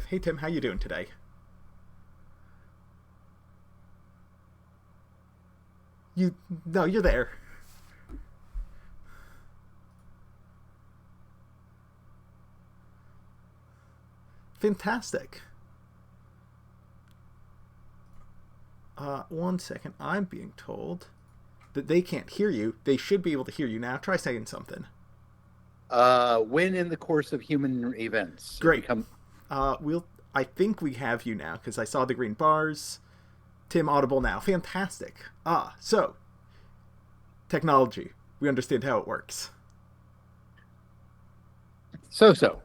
live. Hey Tim, how you doing today? You no, you're there. Fantastic. One second. I'm being told that they can't hear you. They should be able to hear you now. Try saying something. When in the course of human events it Great. become We'll. I think we have you now because I saw the green bars. Tim audible now. Fantastic. So technology. We understand how it works. so.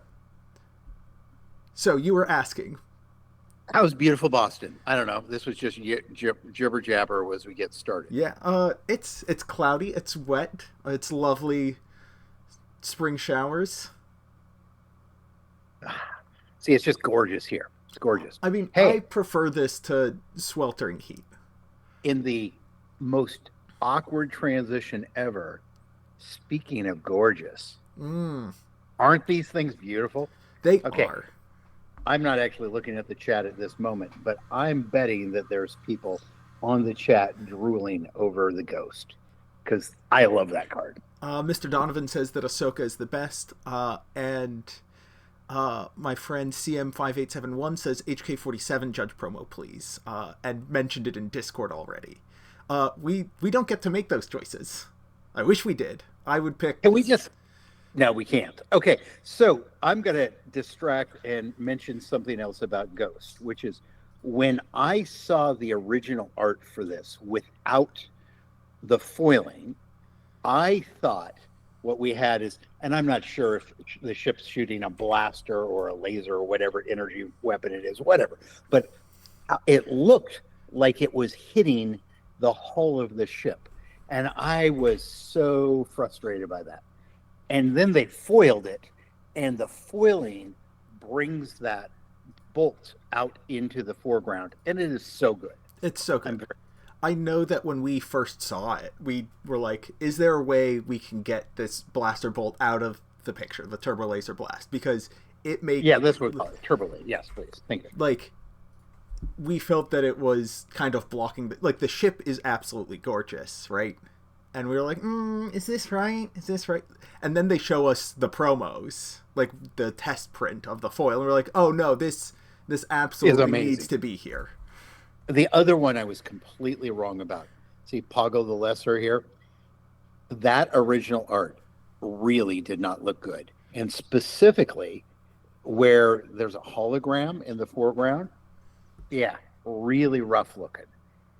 So you were asking. How's beautiful Boston? I don't know. This was just jibber jabber as we get started. Yeah. It's cloudy. It's wet. It's lovely spring showers. See, it's just gorgeous here. It's gorgeous. I mean, I Hey, prefer this to sweltering heat. in the most awkward transition ever, speaking of gorgeous, Mm, aren't these things beautiful? they Okay, are. I'm not actually looking at the chat at this moment, but I'm betting that there's people on the chat drooling over the ghost because I love that card. Mr. Donovan says that Ahsoka is the best, and my friend CM5871 says HK47 Judge promo, please, and mentioned it in Discord already. We don't get to make those choices. I wish we did. I would pick. Can we just No, we can't. Okay, so I'm going to distract and mention something else about Ghost, which is when I saw the original art for this without the foiling, I thought what we had is, and I'm not sure if the ship's shooting a blaster or a laser or whatever energy weapon it is, whatever, but it looked like it was hitting the hull of the ship. And I was so frustrated by that. And then they foiled it, and the foiling brings that bolt out into the foreground, and it is so good. It's so I'm good. very, I know that when we first saw it, we were like, is there a way we can get this blaster bolt out of the picture, the turbo laser blast? Because it make yeah, this was Turbolade. Yes, please. Thank you. like we felt that it was kind of blocking like the ship is absolutely gorgeous, right? And we were like, is this right? Is this right? And then they show us the promos, like the test print of the foil, and we're like, oh no, this It's absolutely needs amazing. to be here. The other one I was completely wrong about. See, Pago the Lesser here. That original art really did not look good. And specifically, where there's a hologram in the foreground, yeah, really rough looking.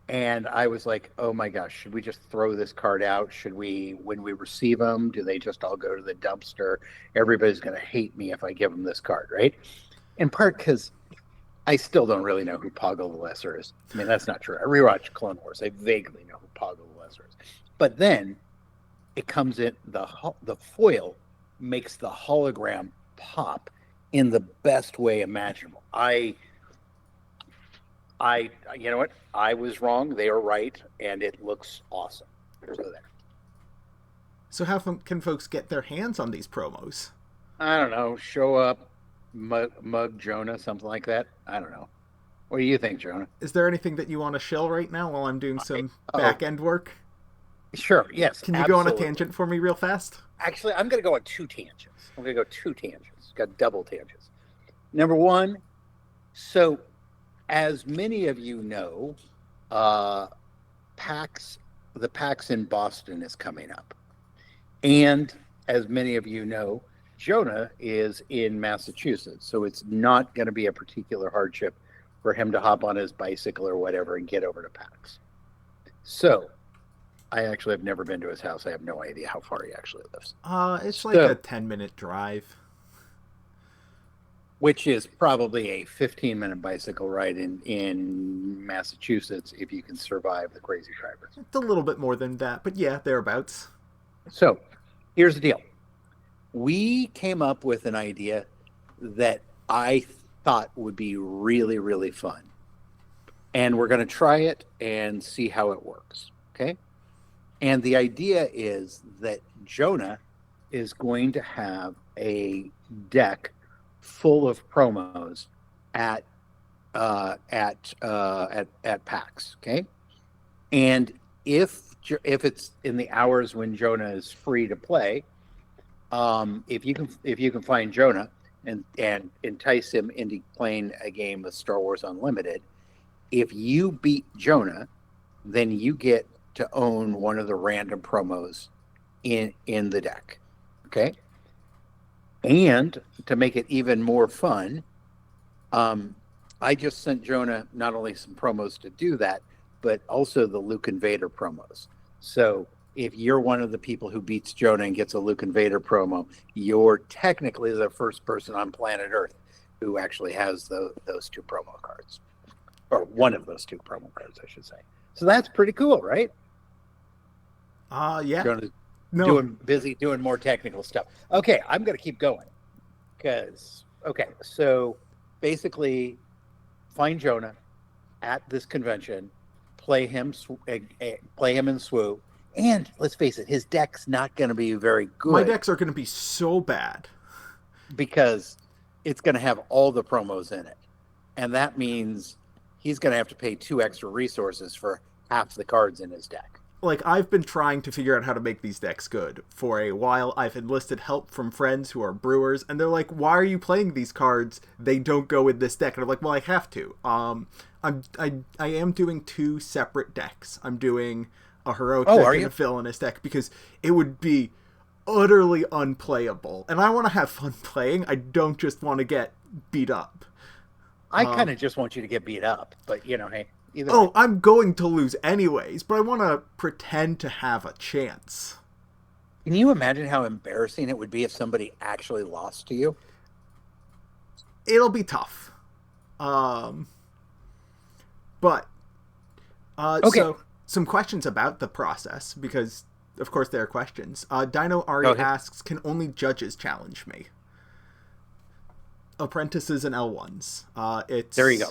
And I was like, oh my gosh, should we just throw this card out? Should we, when we receive them, do they just all go to the dumpster? Everybody's going to hate me if I give them this card, right? In part because I still don't really know who Poggle the Lesser is. I mean, that's not true. I rewatched Clone Wars. I vaguely know who Poggle the Lesser is. But then it comes in, the foil makes the hologram pop in the best way imaginable. You know what? I was wrong. They are right, and it looks awesome. So there. So how can folks get their hands on these promos? I don't know. Show up, mug Jonah, something like that. I don't know. What do you think, Jonah? Is there anything that you want to shill right now while I'm doing I, some oh, back end work? sure. Yes, Can you go on a absolutely. tangent for me real fast? Actually, I'm going to go on two tangents. I'm going to go two tangents. Got double tangents. Number one, so as many of you know, uh, PAX, the PAX in Boston is coming up. And as many of you know, Jonah is in Massachusetts. So it's not going to be a particular hardship for him to hop on his bicycle or whatever and get over to PAX. So I actually have never been to his house. I have no idea how far he actually lives. It's like a So, 10-minute drive. which is probably a 15-minute bicycle ride in Massachusetts if you can survive the crazy drivers. It's a little bit more than that, but yeah, thereabouts. So here's the deal. We came up with an idea that I thought would be really, really fun. And we're going to try it and see how it works. Okay. And the idea is that Jonah is going to have a deck full of promos at at PAX. Okay, and if it's in the hours when Jonah is free to play, if you can find Jonah and entice him into playing a game of Star Wars Unlimited, if you beat Jonah, then you get to own one of the random promos in the deck. Okay, and to make it even more fun, I just sent Jonah not only some promos to do that, but also the Luke and Vader promos. So if you're one of the people who beats Jonah and gets a Luke and Vader promo, you're technically the first person on planet Earth who actually has those two promo cards, or one of those two promo cards, I should say. So that's pretty cool, right? Yeah. Jonah's busy doing more technical stuff. Okay, I'm going to keep going so basically, find Jonah at this convention, play him in Swoop, and let's face it, his deck's not going to be very good. My decks are going to be so bad because it's going to have all the promos in it, and that means he's going to have to pay 2 extra resources for half the cards in his deck. Like, I've been trying to figure out how to make these decks good for a while. I've enlisted help from friends who are brewers, and they're like, why are you playing these cards? They don't go in this deck. And I'm like, well, I have to. I am doing 2 separate decks. I'm doing a heroic deck and a villainous deck because it would be utterly unplayable. And I want to have fun playing. I don't just want to get beat up. I kind of just want you to get beat up, but hey. I'm going to lose anyways, but I want to pretend to have a chance. Can you imagine how embarrassing it would be if somebody actually lost to you? It'll be tough. But so some questions about the process, because of course there are questions. Dino Ari asks, can only judges challenge me? Apprentices and L1s. There you go.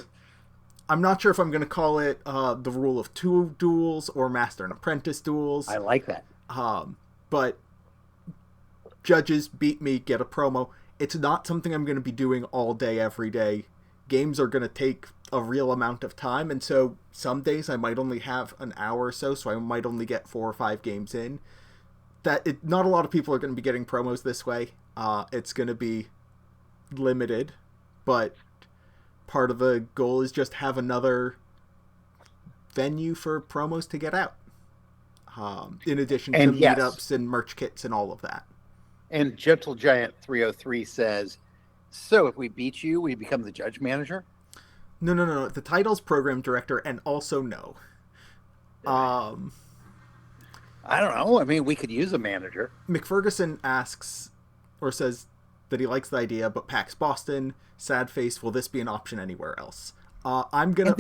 I'm not sure if I'm going to call it the rule of 2 duels or master and apprentice duels. I like that. But judges beat me, get a promo. It's not something I'm going to be doing all day, every day. Games are going to take a real amount of time, and so some days I might only have an hour or so I might only get 4 or 5 games in. Not a lot of people are going to be getting promos this way. It's going to be limited, but part of the goal is just have another venue for promos to get out. In addition to meetups and merch kits and all of that. And Gentle Giant 303 says, so if we beat you, we become the judge manager? No. The title's program director, and also no. I don't know. I mean, we could use a manager. McFerguson asks, or says that he likes the idea, but PAX Boston, sad face, will this be an option anywhere else? I'm gonna...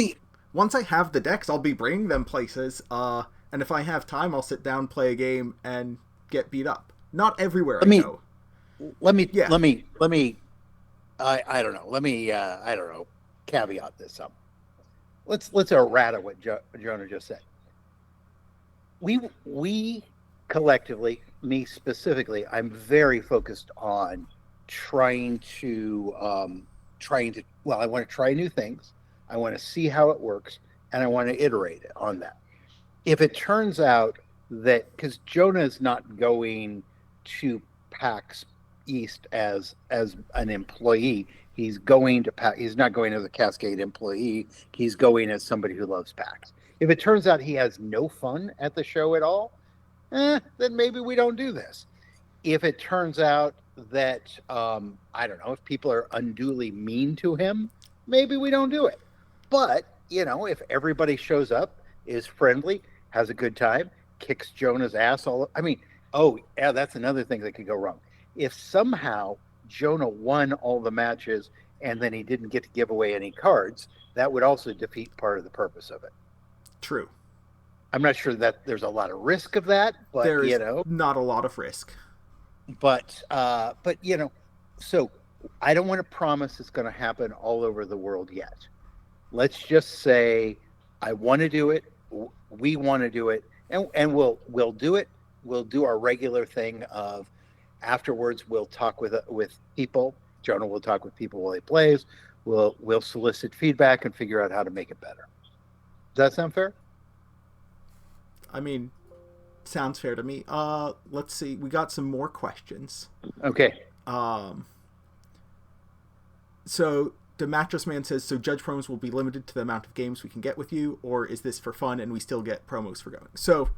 Once I have the decks, I'll be bringing them places, and if I have time, I'll sit down, play a game, and get beat up. Not everywhere I go. Let me, I don't know, caveat this up. Let's errata what Jonah just said. We collectively, me specifically, I'm very focused on trying to I want to try new things. I want to see how it works, and I want to iterate on that. If it turns out that, because Jonah is not going to PAX East as an employee, he's going to PAX. He's not going as a Cascade employee. He's going as somebody who loves PAX. If it turns out he has no fun at the show at all, then maybe we don't do this. If it turns out that I don't know, if people are unduly mean to him, maybe we don't do it. But if everybody shows up, is friendly, has a good time, kicks Jonah's ass that's another thing that could go wrong. If somehow Jonah won all the matches and then he didn't get to give away any cards, that would also defeat part of the purpose of it. True. I'm not sure that there's a lot of risk of that, but there is not a lot of risk. But so I don't want to promise it's going to happen all over the world yet. Let's just say I want to do it. We want to do it, and we'll do it. We'll do our regular thing of afterwards. We'll talk with people. Jonah will talk with people while he plays. We'll solicit feedback and figure out how to make it better. Does that sound fair? I mean, sounds fair to me. Let's see. We got some more questions. Okay. So the mattress man says, so judge promos will be limited to the amount of games we can get with you, or is this for fun and we still get promos for going? So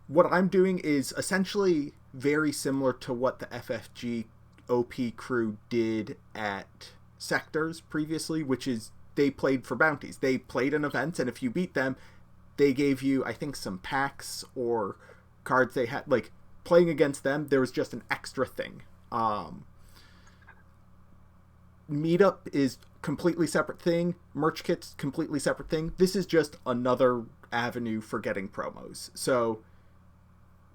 what I'm doing is essentially very similar to what the FFG OP crew did at Sectors previously, which is they played for bounties. They played an event, and if you beat them, they gave you, I think, some packs or cards they had. Like, playing against them, there was just an extra thing. Meetup is completely separate thing. Merch kits, completely separate thing. This is just another avenue for getting promos. So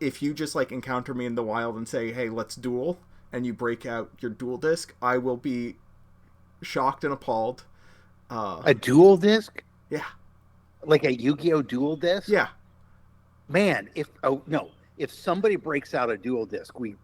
if you just like encounter me in the wild and say, hey, let's duel, and you break out your duel disc, I will be shocked and appalled. A dual disc? Yeah. Like a Yu-Gi-Oh! Dual disc? Yeah. Man, if somebody breaks out a dual disc, we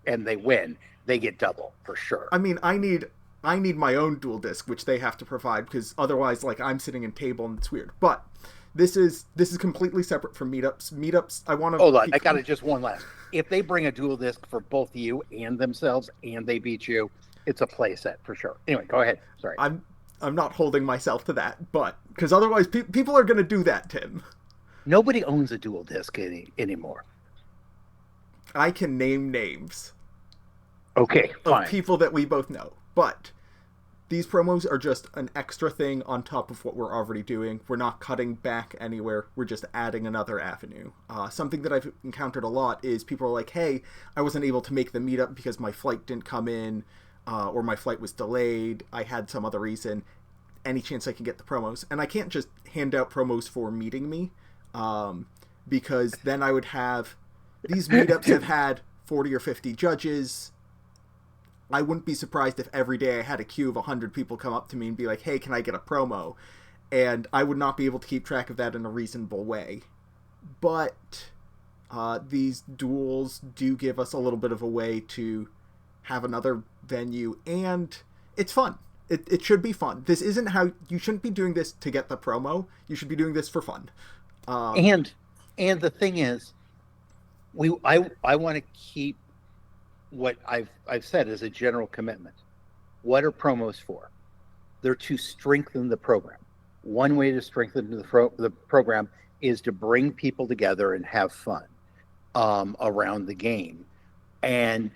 and they win, they get double for sure. I mean, I need my own dual disc, which they have to provide, because otherwise, like, I'm sitting in table and it's weird. But this is completely separate from meetups. Meetups, I want to hold on. I got it. Just one last. If they bring a dual disc for both you and themselves, and they beat you, it's a play set for sure. Anyway, go ahead. Sorry. I'm not holding myself to that, but because otherwise people are going to do that, Tim. Nobody owns a dual disc anymore. I can name names. Okay, fine. Of people that we both know, but these promos are just an extra thing on top of what we're already doing. We're not cutting back anywhere. We're just adding another avenue. Something that I've encountered a lot is people are like, hey, I wasn't able to make the meetup because my flight didn't come in, or my flight was delayed. I had some other reason. Any chance I can get the promos? And I can't just hand out promos for meeting me, because then I would have... These meetups have had 40 or 50 judges. I wouldn't be surprised if every day I had a queue of 100 people come up to me and be like, hey, can I get a promo? And I would not be able to keep track of that in a reasonable way. But these duels do give us a little bit of a way to have another venue, and it's fun. It should be fun. This isn't how... You shouldn't be doing this to get the promo. You should be doing this for fun. And the thing is, I want to keep what I've said as a general commitment. What are promos for? They're to strengthen the program. One way to strengthen the program is to bring people together and have fun around the game. And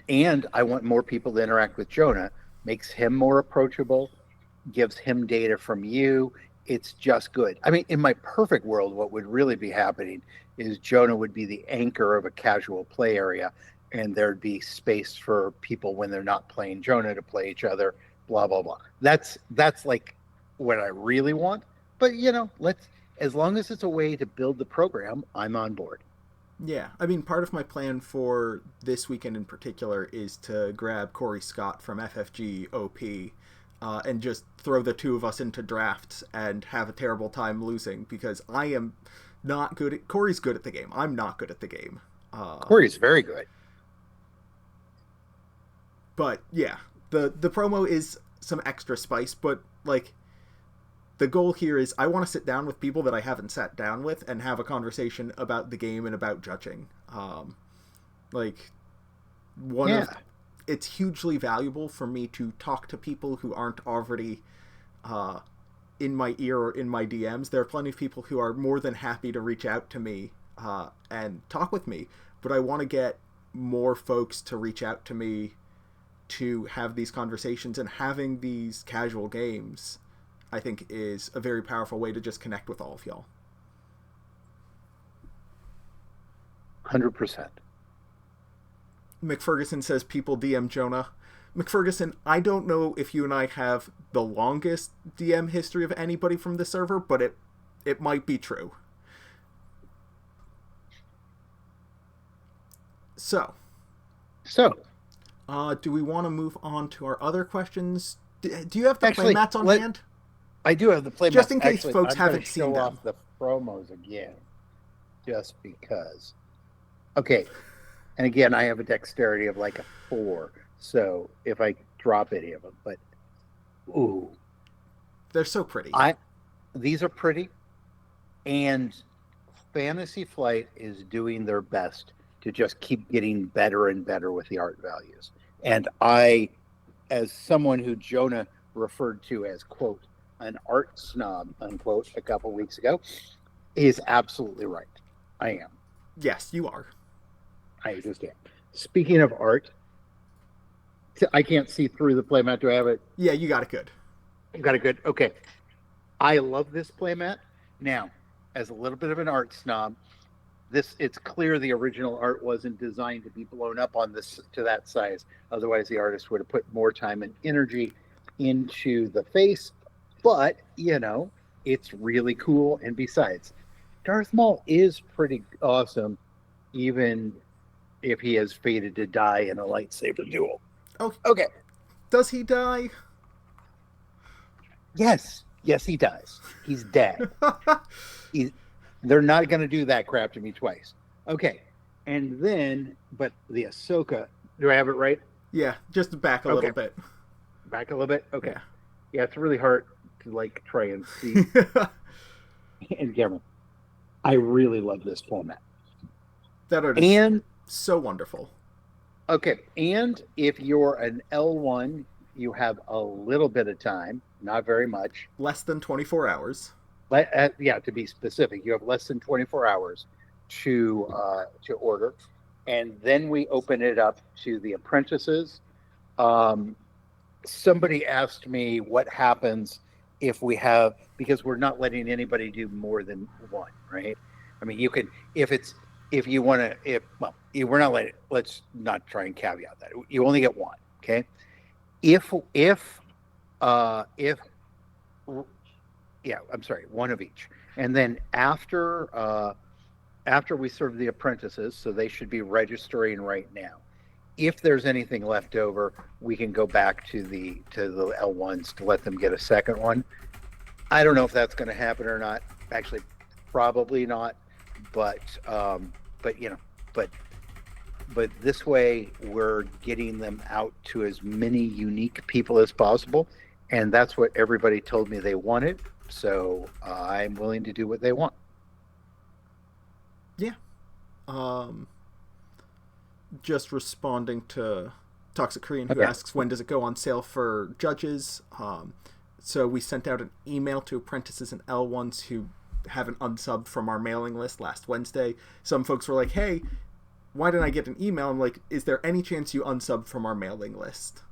I want more people to interact with Jonah. Makes him more approachable, gives him data from you. It's just good. I mean, in my perfect world, what would really be happening is Jonah would be the anchor of a casual play area, and there'd be space for people when they're not playing Jonah to play each other, blah, blah, blah. That's like what I really want. But, as long as it's a way to build the program, I'm on board. Yeah, I mean, part of my plan for this weekend in particular is to grab Corey Scott from FFG OP and just throw the two of us into drafts and have a terrible time losing, because I am not good at... Corey's good at the game. I'm not good at the game. Corey's very good. But, yeah, the promo is some extra spice, but, like... The goal here is I want to sit down with people that I haven't sat down with and have a conversation about the game and about judging. It's hugely valuable for me to talk to people who aren't already in my ear or in my DMs. There are plenty of people who are more than happy to reach out to me and talk with me, but I want to get more folks to reach out to me to have these conversations, and having these casual games, I think, is a very powerful way to just connect with all of y'all. 100%. McFerguson says people DM Jonah. McFerguson, I don't know if you and I have the longest DM history of anybody from the server, but it might be true. So, do we want to move on to our other questions? Do you have the playmats on hand? I do have the playmats. Just in case folks haven't seen them. Show off the promos again, just because. Okay, and again, I have a dexterity of like a 4, so if I drop any of them, but Ooh, They're so pretty. these are pretty, and Fantasy Flight is doing their best to just keep getting better and better with the art values. And I, as someone who Jonah referred to as, quote, an art snob, unquote, a couple weeks ago, is absolutely right. I am. Yes, you are. I just am. Speaking of art, I can't see through the playmat. Do I have it? Yeah, you got it good. I've got it good. Okay. I love this playmat. Now, as a little bit of an art snob, it's clear the original art wasn't designed to be blown up on this to that size. Otherwise, the artist would have put more time and energy into the face. But it's really cool. And besides, Darth Maul is pretty awesome, even if he has fated to die in a lightsaber duel. Oh, Okay. does he die? Yes, he does. He's dead. They're not going to do that crap to me twice. Okay. And then, but the Ahsoka, do I have it right? Yeah, just back a little bit. Back a little bit? Okay. Yeah. Yeah, it's really hard to try and see. And camera. I really love this format. That art is so wonderful. Okay. And if you're an L1, you have a little bit of time, not very much. Less than 24 hours. Yeah, to be specific, you have less than 24 hours to order, and then we open it up to the apprentices. Somebody asked me what happens if we have, because we're not letting anybody do more than one, right? I mean, you can if you want to we're not letting. Let's not try and caveat that. You only get one, okay? If yeah, I'm sorry, one of each. And then after we serve the apprentices, so they should be registering right now. If there's anything left over, we can go back to the L1s to let them get a second one. I don't know if that's going to happen or not. Actually, probably not. But this way we're getting them out to as many unique people as possible, and that's what everybody told me they wanted. So I'm willing to do what they want. Yeah. Just responding to Toxic Korean, who asks, when does it go on sale for judges? So we sent out an email to apprentices and L1s who haven't unsubbed from our mailing list last Wednesday. Some folks were like, hey, why didn't I get an email? I'm like, is there any chance you unsubbed from our mailing list?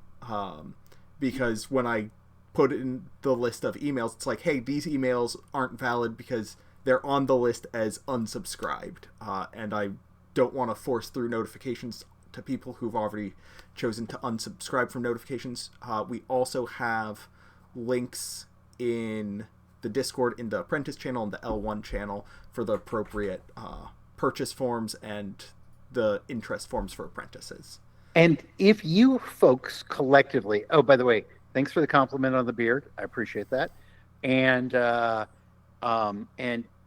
Because when I put in the list of emails, it's like, hey, these emails aren't valid because they're on the list as unsubscribed, and I don't want to force through notifications to people who've already chosen to unsubscribe from notifications. We also have links in the Discord, in the Apprentice channel and the L1 channel for the appropriate purchase forms and the interest forms for apprentices. And if you folks collectively, oh, by the way, thanks for the compliment on the beard. I appreciate that. And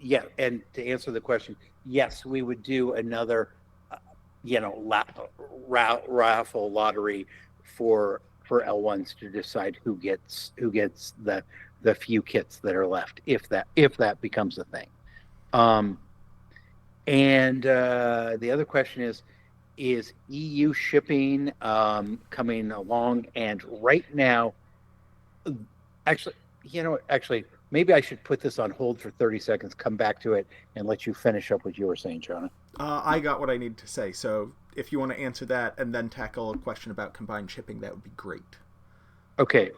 yeah, and to answer the question, yes, we would do another, raffle lottery for L1s to decide who gets the few kits that are left, if that becomes a thing. And the other question is EU shipping coming along? And right now, actually, maybe I should put this on hold for 30 seconds, come back to it, and let you finish up what you were saying, Jonah. I got what I need to say, so if you want to answer that and then tackle a question about combined shipping, that would be great. Okay.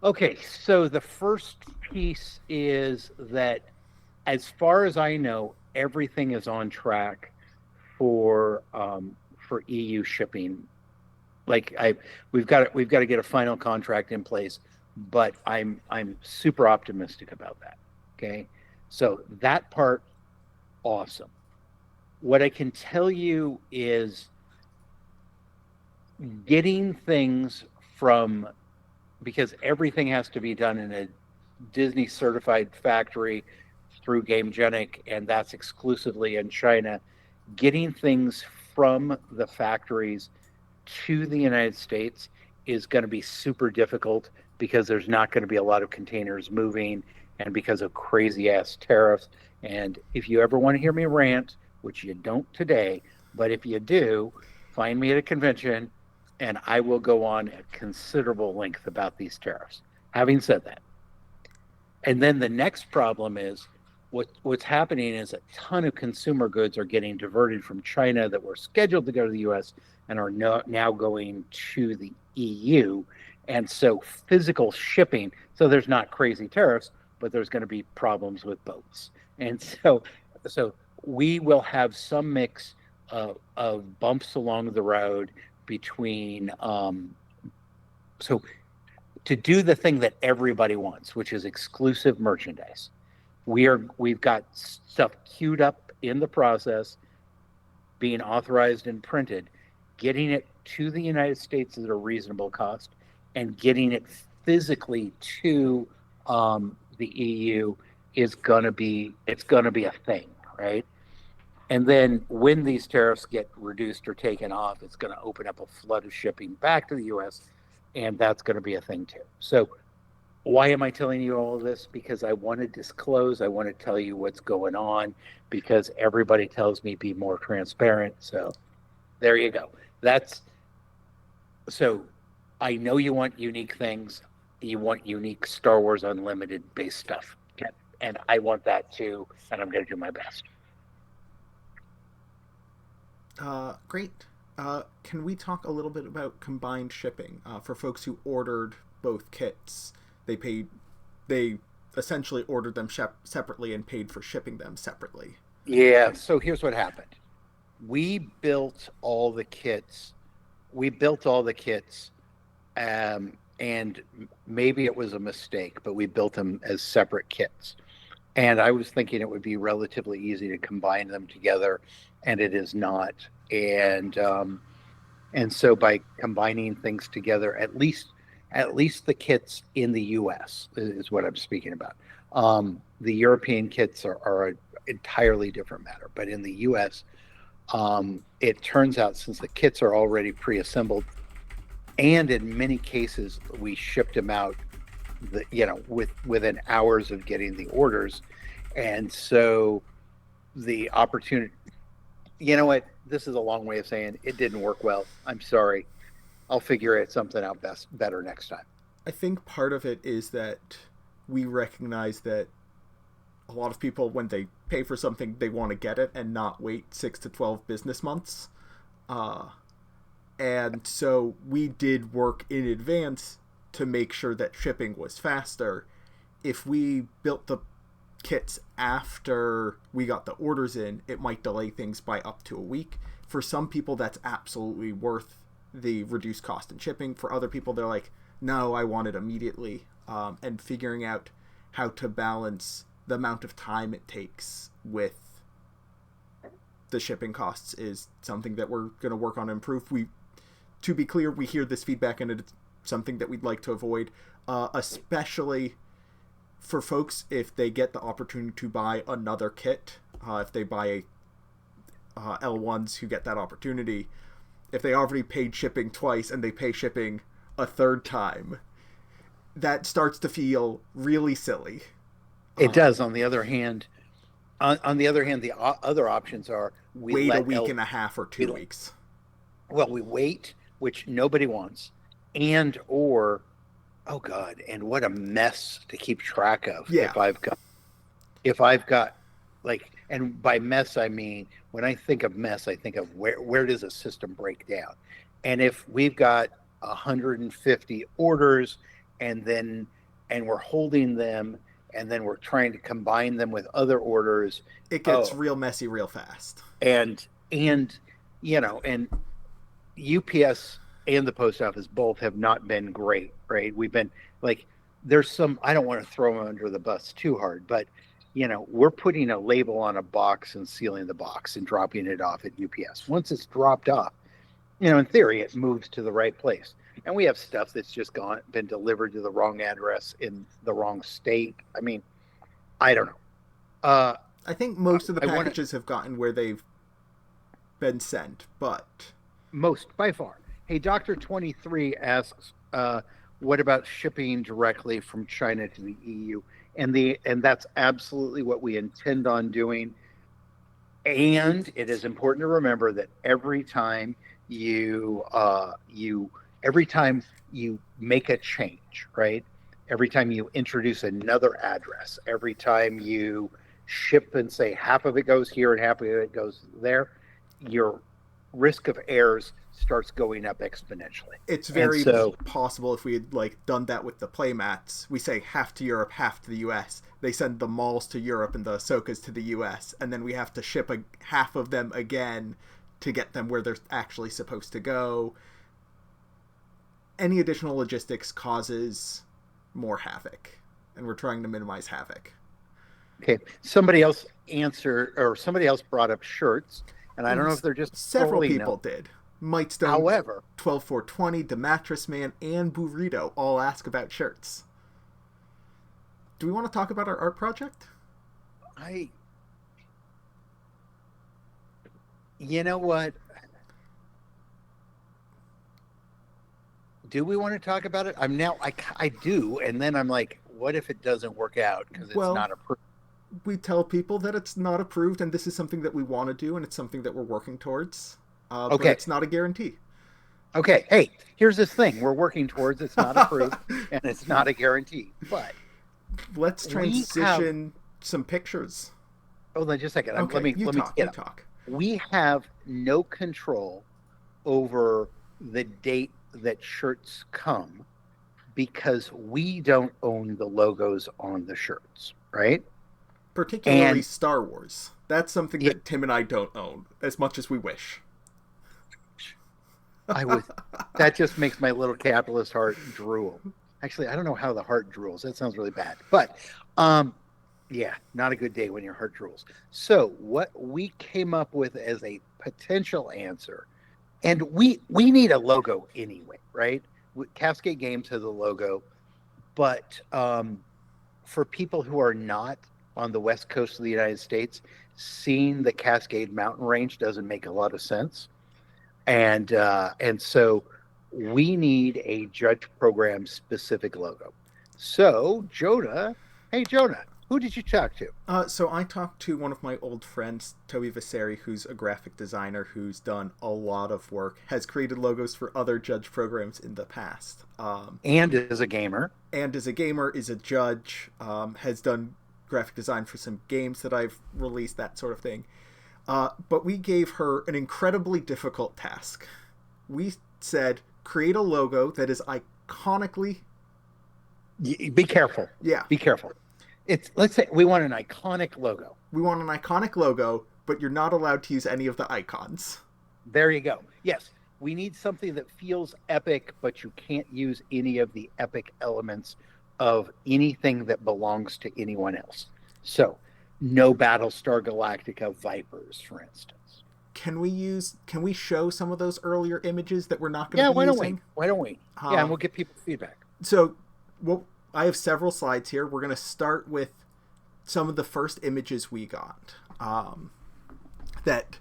Okay, so the first piece is that, as far as I know, everything is on track for EU shipping. We've got to get a final contract in place, but I'm super optimistic about that. Okay, so that part, awesome. What I can tell you is getting things from, because everything has to be done in a Disney certified factory through Gamegenic, and that's exclusively in China. Getting things from the factories to the United States is going to be super difficult because there's not going to be a lot of containers moving and because of crazy ass tariffs. And if you ever want to hear me rant, which you don't today, but if you do, find me at a convention and I will go on at considerable length about these tariffs. Having said that, and then the next problem is what's happening is a ton of consumer goods are getting diverted from China that were scheduled to go to the US and are now going to the EU. And so physical shipping, so there's not crazy tariffs, but there's going to be problems with boats. And so we will have some mix of bumps along the road between so to do the thing that everybody wants, which is exclusive merchandise. We've got stuff queued up in the process, being authorized and printed, getting it to the United States at a reasonable cost, and getting it physically to the EU it's gonna be a thing, right? And then when these tariffs get reduced or taken off, it's going to open up a flood of shipping back to the U.S., and that's going to be a thing too. So why am I telling you all of this? Because I want to disclose, I want to tell you what's going on, because everybody tells me be more transparent. So there you go. So I know you want unique things. You want unique Star Wars Unlimited based stuff. And I want that too, and I'm going to do my best. Great. Can we talk a little bit about combined shipping? For folks who ordered both kits, they essentially ordered them separately and paid for shipping them separately. Yeah, so here's what happened. We built all the kits. And maybe it was a mistake, but we built them as separate kits. And I was thinking it would be relatively easy to combine them together, and it is not. And so by combining things together, at least the kits in the U.S. is what I'm speaking about. The European kits are an entirely different matter, but in the U.S., it turns out since the kits are already pre-assembled, and in many cases we shipped them out within hours of getting the orders. And so the opportunity, you know what, this is a long way of saying it didn't work well. I'm sorry. I'll figure something out better next time. I think part of it is that we recognize that a lot of people, when they pay for something, they want to get it and not wait 6 to 12 business months. And so we did work in advance to make sure that shipping was faster. If we built the kits after we got the orders in, it might delay things by up to a week. For some people, that's absolutely worth the reduced cost in shipping. For other people, they're like, no, I want it immediately. And figuring out how to balance the amount of time it takes with the shipping costs is something that we're going to work on and improve. To be clear, we hear this feedback and it's something that we'd like to avoid, especially for folks if they get the opportunity to buy another kit. If they buy L1s who get that opportunity, if they already paid shipping twice and they pay shipping a third time, that starts to feel really silly. It does. On the other hand, the other options are we wait a week and a half or 2 weeks. Well, we wait, which nobody wants, and or, oh God, and what a mess to keep track of. Yeah. If I've got like, and by mess I mean, when I think of mess, I think of where does a system break down, and if we've got 150 orders, and we're holding them, and then we're trying to combine them with other orders, it gets real messy real fast. And UPS and the post office both have not been great, right? We've been like, there's some, I don't want to throw them under the bus too hard, but we're putting a label on a box and sealing the box and dropping it off at UPS. Once it's dropped off, in theory, it moves to the right place. And we have stuff that's just been delivered to the wrong address in the wrong state. I mean, I don't know. I think most of the packages have gotten where they've been sent, but most by far. Hey, Doctor 23 asks, what about shipping directly from China to the EU? And that's absolutely what we intend on doing. And it is important to remember that every time you make a change, right? Every time you introduce another address, every time you ship and say half of it goes here and half of it goes there, your risk of errors starts going up exponentially. It's And very so, possible if we had like done that with the playmats. We say half to Europe, half to the U.S. They send the Mauls to Europe and the Ahsokas to the U.S. And then we have to ship half of them again to get them where they're actually supposed to go. Any additional logistics causes more havoc, and we're trying to minimize havoc. okay, somebody else brought up shirts, and I don't know if they're just Several trolling people them. did. Mike Stone, However, 12420, The Mattress Man, and Burrito all ask about shirts. Do we want to talk about our art project? I, you know what? Do we want to talk about it? I do, and then I'm like, what if it doesn't work out because it's Well, not approved? we tell people that it's not approved and this is something that we want to do and it's something that we're working towards, but Okay, it's not a guarantee. okay. Hey, here's this thing we're working towards. It's not approved, and it's not a guarantee. But Let's we have. transition some pictures. Hold on, just a second. Okay, you Let me talk, get you up. talk. We have no control over the date that shirts come because we don't own the logos on the shirts, right? Particularly And Star Wars. That's something yeah, that Tim and I don't own, as much as we wish. I would. That just makes my little capitalist heart drool. Actually, I don't know how the heart drools. That sounds really bad. But um, yeah, not a good day when your heart drools. So what we came up with as a potential answer, and we need a logo anyway, right? Cascade Games has a logo, but for people who are not on the west coast of the United States, seeing the Cascade Mountain Range doesn't make a lot of sense, and so we need a judge program specific logo. So Jonah, hey Jonah, who did you talk to? So I talked to one of my old friends, Toby Vasari, who's a graphic designer who's done a lot of work, has created logos for other judge programs in the past, And is a gamer. and is a gamer, is a judge, has done graphic design for some games that I've released, that sort of thing. But we gave her an incredibly difficult task. We said, create a logo that is iconically, Be careful. yeah, Be careful. It's let's say we want an iconic logo. we want an iconic logo, but you're not allowed to use any of the icons. There you go. Yes, we need something that feels epic, but you can't use any of the epic elements of anything that belongs to anyone else. So, no Battlestar Galactica Vipers, for instance. Can we show some of those earlier images that we're not going Yeah, to be why don't using? we? Why don't we? Yeah, and we'll get people feedback. So, well, I have several slides here. We're going to start with some of the first images we got, that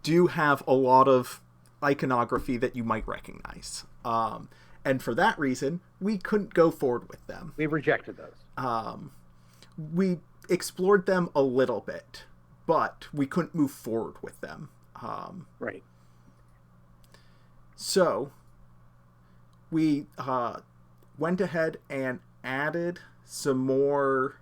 do have a lot of iconography that you might recognize. And for that reason, we couldn't go forward with them. We rejected those. We explored them a little bit, but we couldn't move forward with them. Right. So we went ahead and added some more.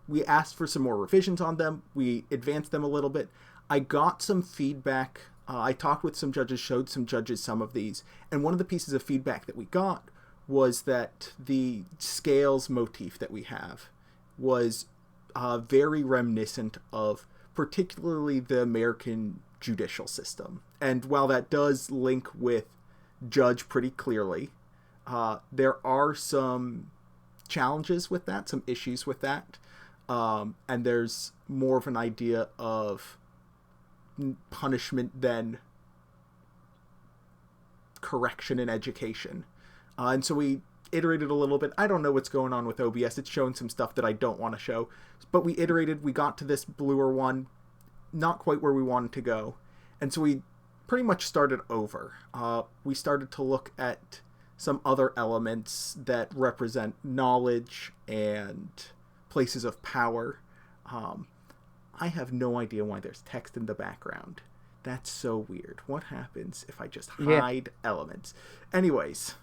We asked for some more revisions on them. We advanced them a little bit. I got some feedback. I talked with some judges, showed some judges some of these, and one of the pieces of feedback that we got was that the scales motif that we have was very reminiscent of particularly the American judicial system. And while that does link with judge pretty clearly, there are some challenges with that, some issues with that. And there's more of an idea of punishment than correction and education. And so we iterated a little bit. I don't know what's going on with OBS. It's showing some stuff that I don't want to show. But we iterated. We got to this bluer one, not quite where we wanted to go. And so we pretty much started over. We started to look at some other elements that represent knowledge and places of power. I have no idea why there's text in the background. That's so weird. What happens if I just hide elements? Anyways,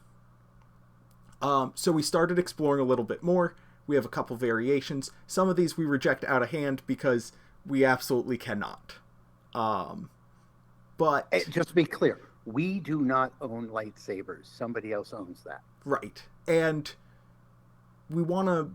so we started exploring a little bit more. We have a couple variations. Some of these we reject out of hand because we absolutely cannot. But just to be clear, we do not own lightsabers. Somebody else owns that. Right. And we want to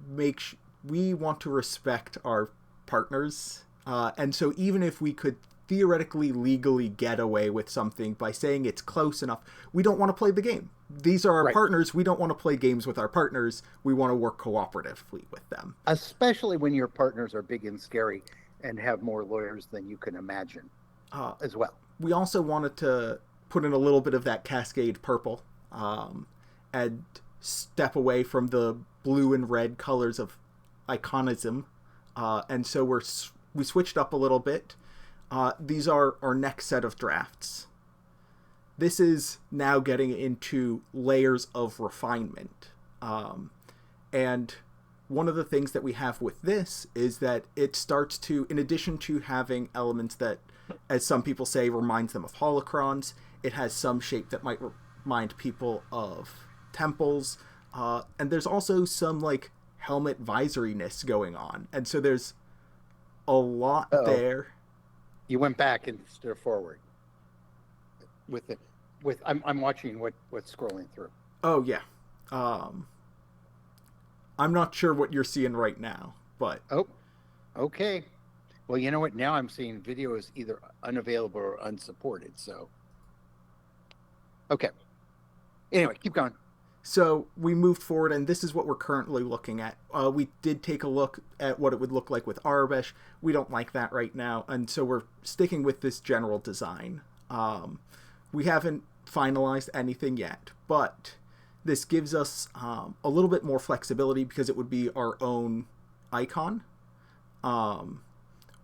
we want to respect our partners. And so even if we could theoretically legally get away with something by saying it's close enough, we don't want to play the game. These are our partners. We don't want to play games with our partners. We want to work cooperatively with them. Especially when your partners are big and scary and have more lawyers than you can imagine as well. We also wanted to put in a little bit of that Cascade purple and step away from the blue and red colors of iconism. And so we switched up a little bit. These are our next set of drafts. This is now getting into layers of refinement. And one of the things that we have with this is that it starts to, in addition to having elements that, as some people say, reminds them of holocrons, it has some shape that might remind people of temples. And there's also some, like, helmet visoriness going on. And so there's a lot there. You went back instead of forward. I'm watching what's scrolling through. Oh yeah. I'm not sure what you're seeing right now, but okay. Well, you know what? Now I'm seeing video is either unavailable or unsupported. So okay. Anyway, keep going. So we moved forward, and this is what we're currently looking at. We did take a look at what it would look like with Aurebesh. We don't like that right now, and so we're sticking with this general design. We haven't finalized anything yet, but this gives us a little bit more flexibility because it would be our own icon.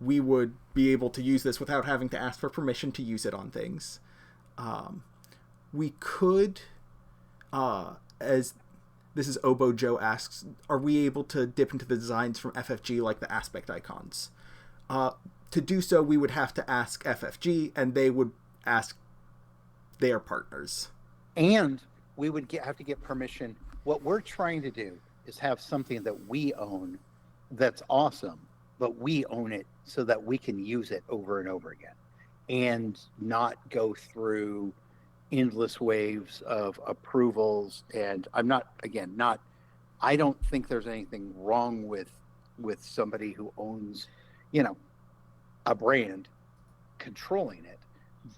We would be able to use this without having to ask for permission to use it on things. We could... as this is Obo Joe asks, are we able to dip into the designs from FFG like the aspect icons? To do so, we would have to ask FFG, and they would ask their partners. And we would have to get permission. What we're trying to do is have something that we own that's awesome, but we own it so that we can use it over and over again and not go through endless waves of approvals. And I don't think there's anything wrong with somebody who owns, a brand controlling it.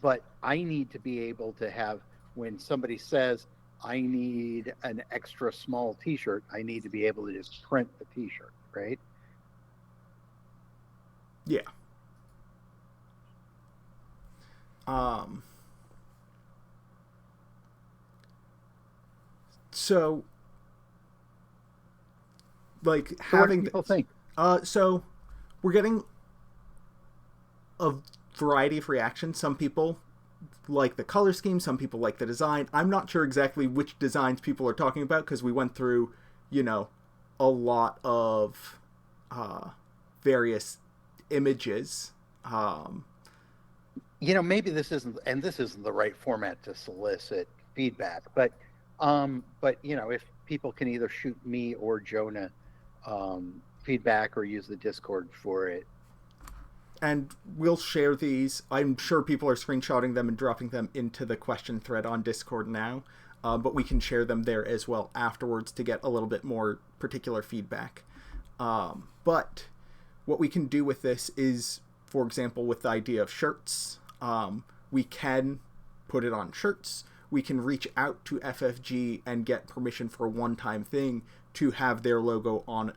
But I need to be able to have, when somebody says, I need an extra small t-shirt, I need to be able to just print the t-shirt, right? Yeah. So, like, having... What do people think? So, we're getting a variety of reactions. Some people like the color scheme, some people like the design. I'm not sure exactly which designs people are talking about because we went through, a lot of various images. Maybe this isn't the right format to solicit feedback, but if people can either shoot me or Jonah feedback or use the Discord for it. And we'll share these. I'm sure people are screenshotting them and dropping them into the question thread on Discord now, but we can share them there as well afterwards to get a little bit more particular feedback. But what we can do with this is, for example, with the idea of shirts, we can put it on shirts. We can reach out to FFG and get permission for a one-time thing to have their logo on.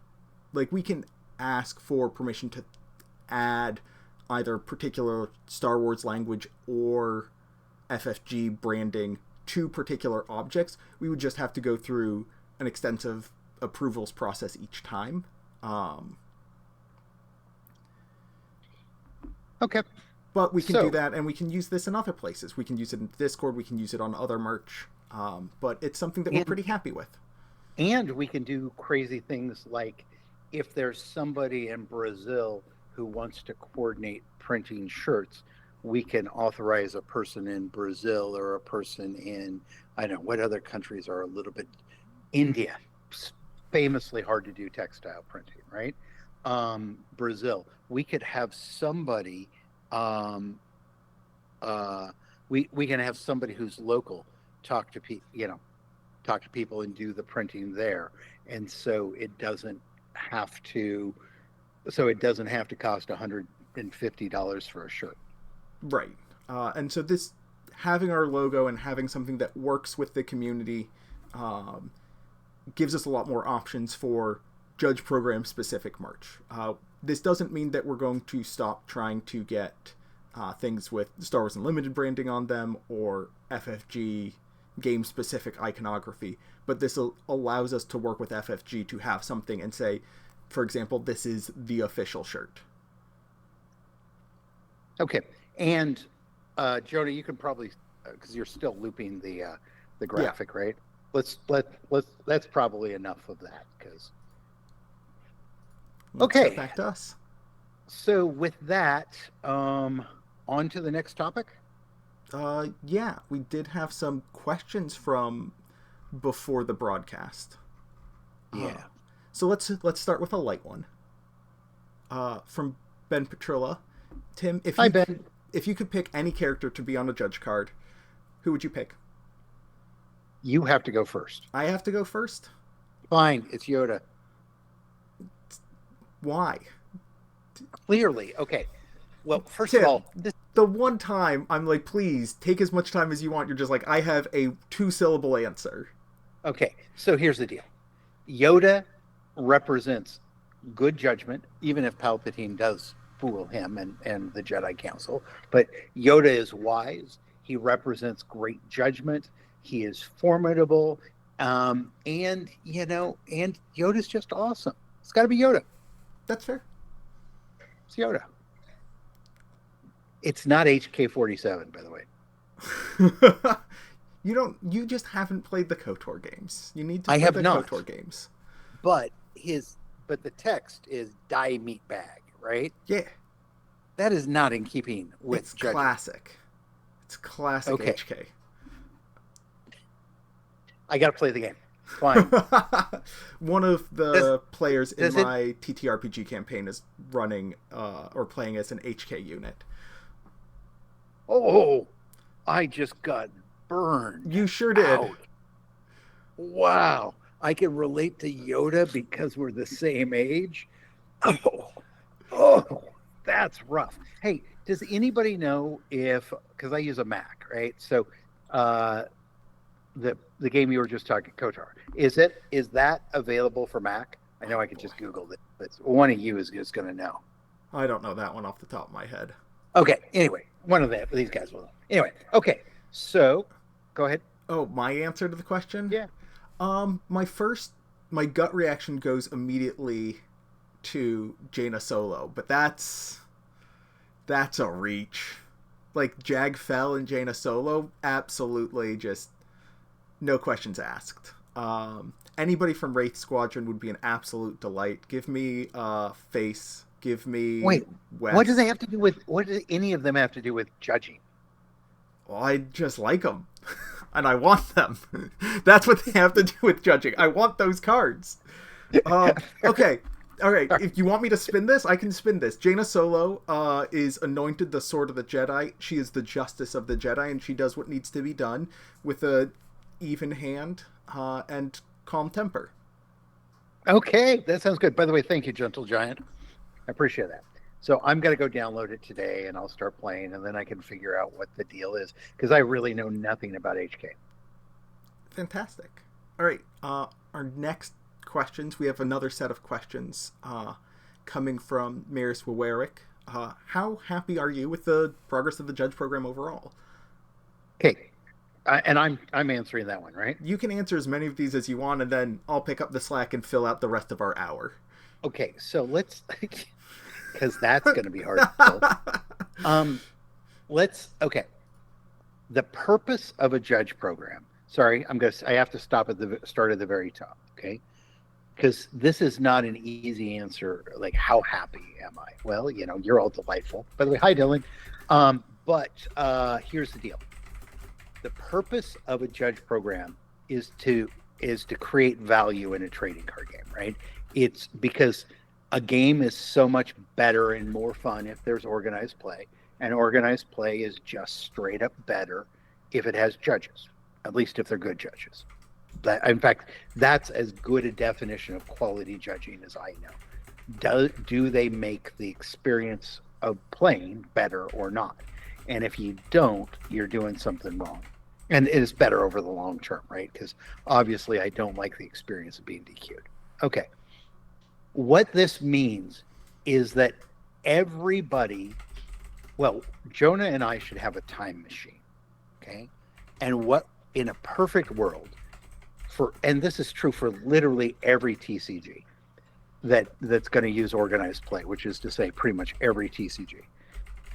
Like, we can ask for permission to add either particular Star Wars language or FFG branding to particular objects. We would just have to go through an extensive approvals process each time. Okay. But we can do So, that, and we can use this in other places. We can use it in Discord. We can use it on other merch. But it's something that we're and pretty happy with. and we can do crazy things like if there's somebody in Brazil who wants to coordinate printing shirts, we can authorize a person in Brazil or a person in, I don't know, what other countries are a little bit, India, famously hard to do textile printing, right? Brazil, we could have somebody, um, we can have somebody who's local talk to talk to people and do the printing there, and so it doesn't have to cost $150 for a shirt. Right. And so this having our logo and having something that works with the community um, gives us a lot more options for judge program specific merch. This doesn't mean that we're going to stop trying to get things with Star Wars Unlimited branding on them or FFG game specific iconography, but this allows us to work with FFG to have something and say, for example, this is the official shirt. Okay, and Jonah, you can probably because you're still looping the graphic, right? Let's that's probably enough of that because Let's okay. get back to us. So with that, on to the next topic. Yeah, we did have some questions from before the broadcast. Yeah. So let's start with a light one. From Ben Petrilla. Tim, Hi, Ben. if you could pick any character to be on a judge card, who would you pick? You have to go first. I have to go first? Fine, it's Yoda. Why? Clearly, okay. Well, first Tim, of all, the one time I'm like, please take as much time as you want. You're just like, I have a 2-syllable answer. okay. So here's the deal. Yoda represents good judgment, even if Palpatine does fool him and the Jedi Council. But Yoda is wise. He represents great judgment. He is formidable. And Yoda's just awesome. It's got to be Yoda. That's fair. It's Yoda. It's not HK-47, by the way. You just haven't played the KOTOR games. You need to I play have the not. KOTOR games. But the text is die meat bag, right? Yeah. That is not in keeping with It's judgment. classic. It's classic Okay. HK. I got to play the game. Fine. One of the players in does it- my TTRPG campaign is running or playing as an HK unit. Oh, I just got burned. You sure did. Out. Wow. I can relate to Yoda because we're the same age. Oh, that's rough. Hey, does anybody know because I use a Mac, right? So the game you were just talking, KOTOR, is that available for Mac? I know I could just Google it, but one of you is just going to know. I don't know that one off the top of my head. Okay. Anyway, one of these guys will know. Anyway, okay. So, go ahead. Oh, my answer to the question? Yeah. My gut reaction goes immediately to Jaina Solo, but that's a reach. Like Jag Fell and Jaina Solo, absolutely just no questions asked. Anybody from Wraith Squadron would be an absolute delight. Give me Face. Give me Wait, West. what do any of them have to do with judging? Well, I just like them. And I want them. That's what they have to do with judging. I want those cards. Okay. All right. If you want me to spin this, I can spin this. Jaina Solo is anointed the Sword of the Jedi. She is the Justice of the Jedi, and she does what needs to be done with a even hand and calm temper. Okay, that sounds good. By the way, thank you, Gentle Giant. I appreciate that. So I'm going to go download it today, and I'll start playing, and then I can figure out what the deal is, because I really know nothing about HK. Fantastic. All right. Our next questions, we have another set of questions coming from Maris Wawerick. How happy are you with the progress of the judge program overall? Okay. And I'm answering that one, right? You can answer as many of these as you want, and then I'll pick up the slack and fill out the rest of our hour. Okay, so let's, because that's going to be hard to fill. Okay. The purpose of a judge program. Sorry, I have to stop at the start at the very top. Okay. Because this is not an easy answer. Like, how happy am I? Well, you're all delightful. By the way, hi, Dylan. But here's the deal: the purpose of a judge program is to create value in a trading card game, right? It's because a game is so much better and more fun if there's organized play, and organized play is just straight up better if it has judges, at least if they're good judges. In fact, that's as good a definition of quality judging as I know. Do they make the experience of playing better or not? And if you don't, you're doing something wrong. And it is better over the long term, right? Because obviously I don't like the experience of being DQ'd. Okay. What this means is that everybody, well, Jonah and I should have a time machine. Okay. And what, in a perfect world, and this is true for literally every TCG that's going to use organized play, which is to say pretty much every TCG,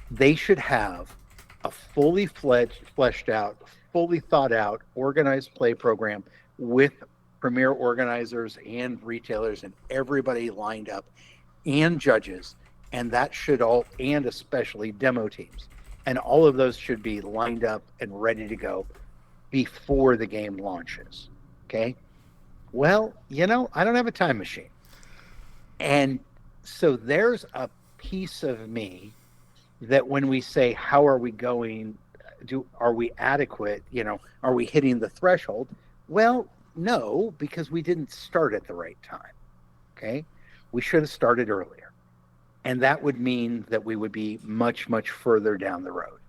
they should have a fully fleshed out, fully thought out, organized play program with premier organizers and retailers and everybody lined up and judges. And that should and especially demo teams. And all of those should be lined up and ready to go before the game launches. Okay. Well, I don't have a time machine. And so there's a piece of me that when we say, how are we going? Are we adequate? Are we hitting the threshold? Well, no, because we didn't start at the right time. Okay. We should have started earlier. And that would mean that we would be much, much further down the road.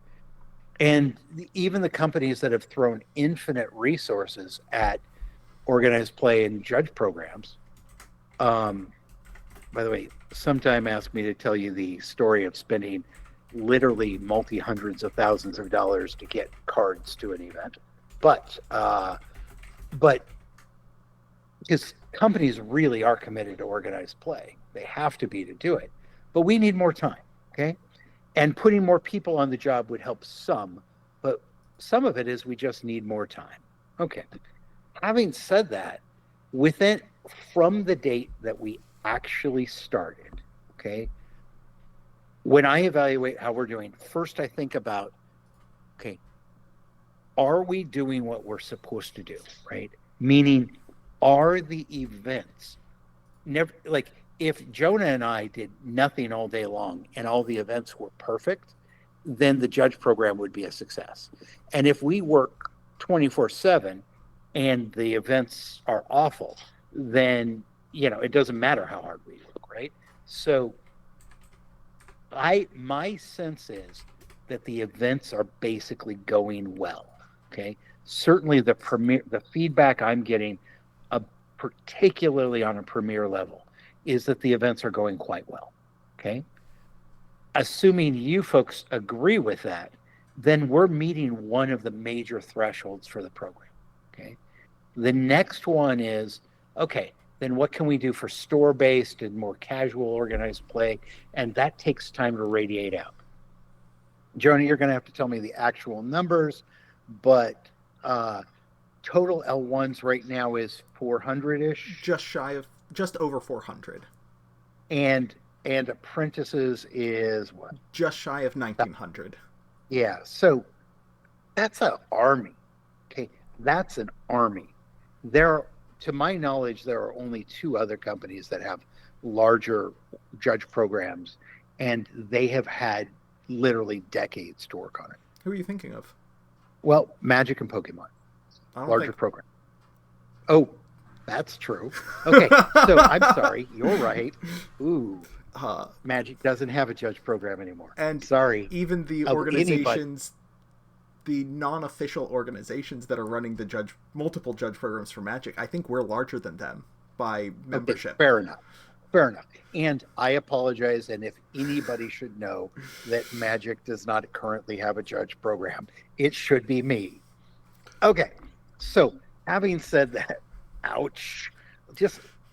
And even the companies that have thrown infinite resources at organized play and judge programs. By the way, sometime ask me to tell you the story of spending literally multi-hundreds of thousands of dollars to get cards to an event. But because companies really are committed to organized play. They have to be to do it. But we need more time, okay? And putting more people on the job would help some, but some of it is we just need more time. Okay. Having said that, from the date that we actually started, okay, when I evaluate how we're doing, first I think about, okay, are we doing what we're supposed to do, right? Meaning, are the events if Jonah and I did nothing all day long and all the events were perfect, then the judge program would be a success. And if we work 24/7 and the events are awful, then it doesn't matter how hard we work, right? So my sense is that the events are basically going well. Okay. Certainly the feedback I'm getting, particularly on a premier level, is that the events are going quite well. Okay. Assuming you folks agree with that, then we're meeting one of the major thresholds for the program. Okay. The next one is, okay, then what can we do for store-based and more casual organized play? And that takes time to radiate out. Jonah, you're going to have to tell me the actual numbers, but total L1s right now is 400-ish. Just over 400. And apprentices is what? Just shy of 1,900. Yeah, so that's an army. Okay, that's an army. To my knowledge, there are only 2 other companies that have larger judge programs, and they have had literally decades to work on it. Who are you thinking of? Well, Magic and Pokemon. Larger program. Oh, that's true. Okay, so I'm sorry. You're right. Ooh. Magic doesn't have a judge program anymore. And sorry. Even the organizations, the non-official organizations that are running the multiple judge programs for Magic, I think we're larger than them by membership. Okay, fair enough. And I apologize. And if anybody should know that Magic does not currently have a judge program, it should be me. Okay. So having said that, ouch.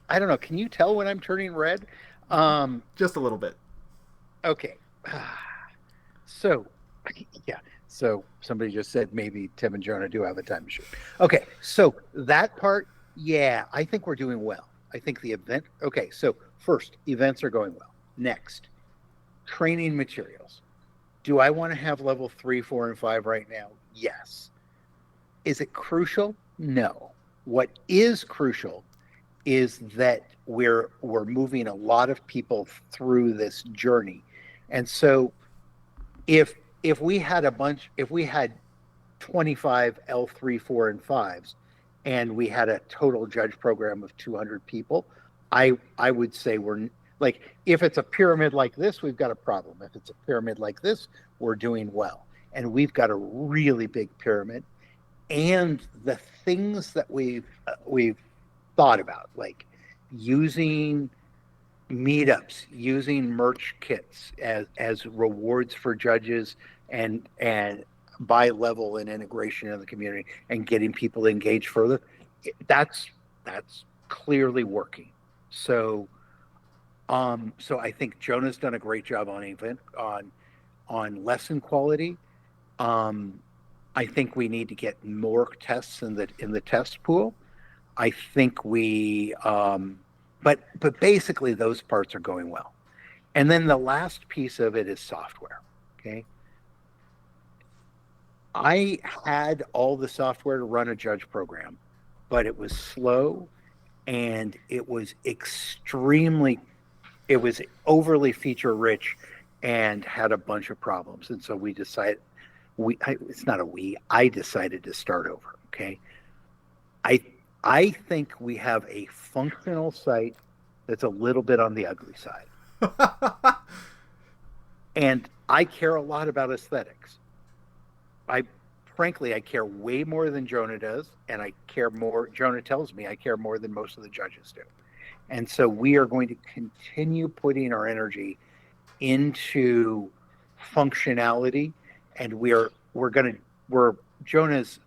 I don't know. Can you tell when I'm turning red? Just a little bit. Okay. So Yeah. So somebody just said maybe Tim and Jonah do have a time machine. Okay. So that part, yeah, I think we're doing well. I think the event, okay. So first, events are going well. Next, training materials. Do I want to have level 3, 4, and 5 right now? Yes. Is it crucial? No. What is crucial is that we're moving a lot of people through this journey. And so if we had if we had 25 L3, 4, and 5s, and we had a total judge program of 200 people, I would say we're like, if it's a pyramid like this, we've got a problem. If it's a pyramid like this, we're doing well. And we've got a really big pyramid. And the things that we've thought about, like using meetups, using merch kits as rewards for judges, and by level and integration in the community, and getting people engaged further, that's clearly working. So so I think Jonah's done a great job on lesson quality. I think we need to get more tests in the test pool. I think but basically those parts are going well. And then the last piece of it is software. Okay. I had all the software to run a judge program, but it was slow, and it was overly feature rich and had a bunch of problems. And so we decided, I decided to start over. Okay. I think we have a functional site that's a little bit on the ugly side. And I care a lot about aesthetics. Frankly, I care way more than Jonah does, and Jonah tells me I care more than most of the judges do. And so we are going to continue putting our energy into functionality, and Jonah's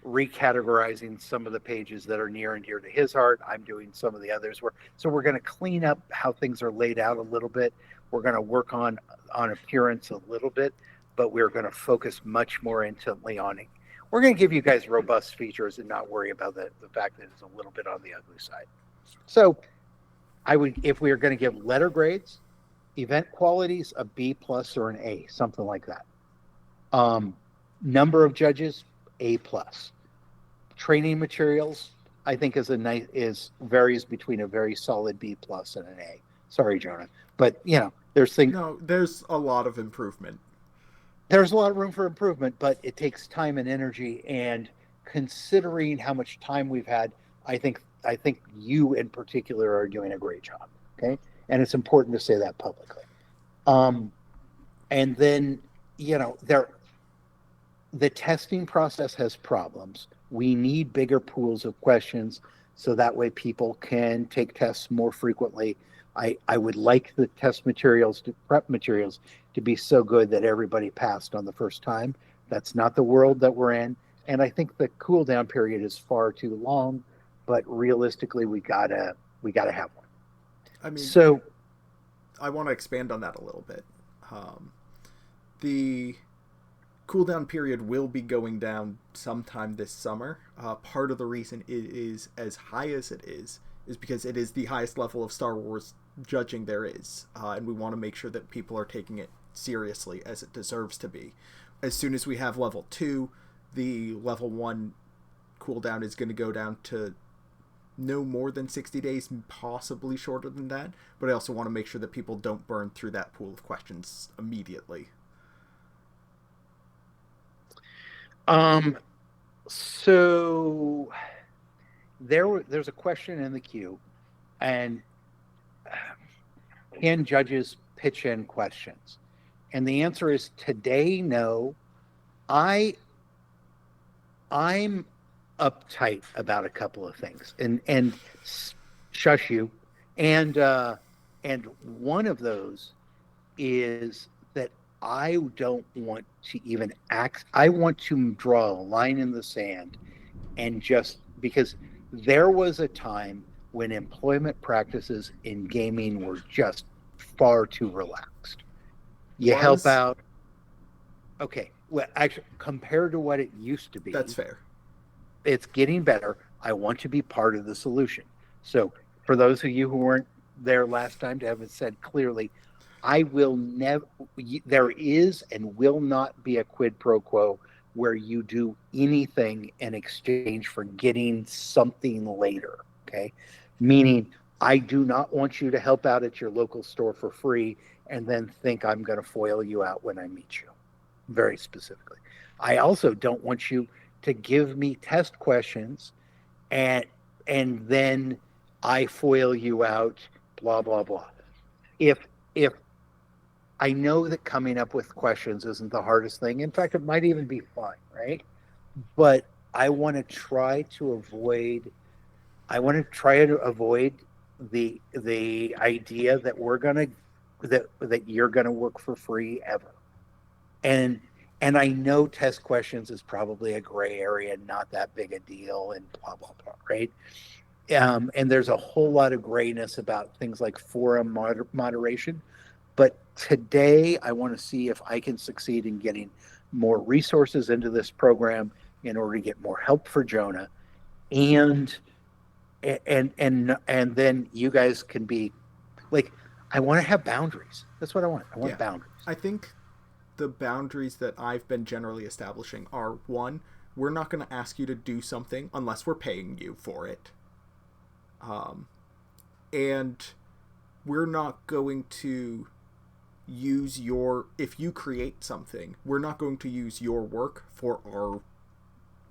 recategorizing some of the pages that are near and dear to his heart. I'm doing some of the others. So we're going to clean up how things are laid out a little bit. We're going to work on appearance a little bit, but we're going to focus much more intently on it. We're going to give you guys robust features and not worry about the fact that it's a little bit on the ugly side. So if we are going to give letter grades, event qualities, a B+ or an A, something like that. Number of judges, A+. Training materials, I think varies between a very solid B+ and an A. Sorry, Jonah, but there's a lot of improvement. There's a lot of room for improvement, but it takes time and energy. And considering how much time we've had, I think you in particular are doing a great job. Okay, and it's important to say that publicly. And then the testing process has problems. We need bigger pools of questions so that way people can take tests more frequently. I would like the prep materials to be so good that everybody passed on the first time. That's not the world that we're in. And I think the cool down period is far too long, but realistically we gotta have one. I mean, so I want to expand on that a little bit. The cooldown period will be going down sometime this summer. Part of the reason it is as high as it is because it is the highest level of Star Wars judging there is, and we want to make sure that people are taking it seriously as it deserves to be. As soon as we have level 2, the level 1 cooldown is going to go down to no more than 60 days, possibly shorter than that, but I also want to make sure that people don't burn through that pool of questions immediately. So there's a question in the queue, and can judges pitch in questions? And the answer is today, no. I'm uptight about a couple of things, and shush you. And one of those is that I don't want to even act. I want to draw a line in the sand, and just because there was a time when employment practices in gaming were just far too relaxed. You help out. Okay. Well, actually, compared to what it used to That's be, fair. it's getting better. I want to be part of the solution. So, for those of you who weren't there last time to have it said clearly, I will never, there is and will not be a quid pro quo where you do anything in exchange for getting something later. Okay. Meaning, I do not want you to help out at your local store for free and then think I'm going to foil you out when I meet you, very specifically. I also don't want you to give me test questions and then I foil you out, blah blah blah. If I know that coming up with questions isn't the hardest thing. In fact, it might even be fun, right? But I want to try to avoid. I want to try to avoid the idea that you're gonna work for free ever. And I know test questions is probably a gray area, not that big a deal, and blah blah blah, right? And there's a whole lot of grayness about things like forum moderation. But today, I want to see if I can succeed in getting more resources into this program in order to get more help for Jonah, and and then you guys can be like, I want to have boundaries. That's what I want. I want Yeah. boundaries. I think the boundaries that I've been generally establishing are one, we're not going to ask you to do something unless we're paying you for it. Um, and we're not going to use your, if you create something, we're not going to use your work for our,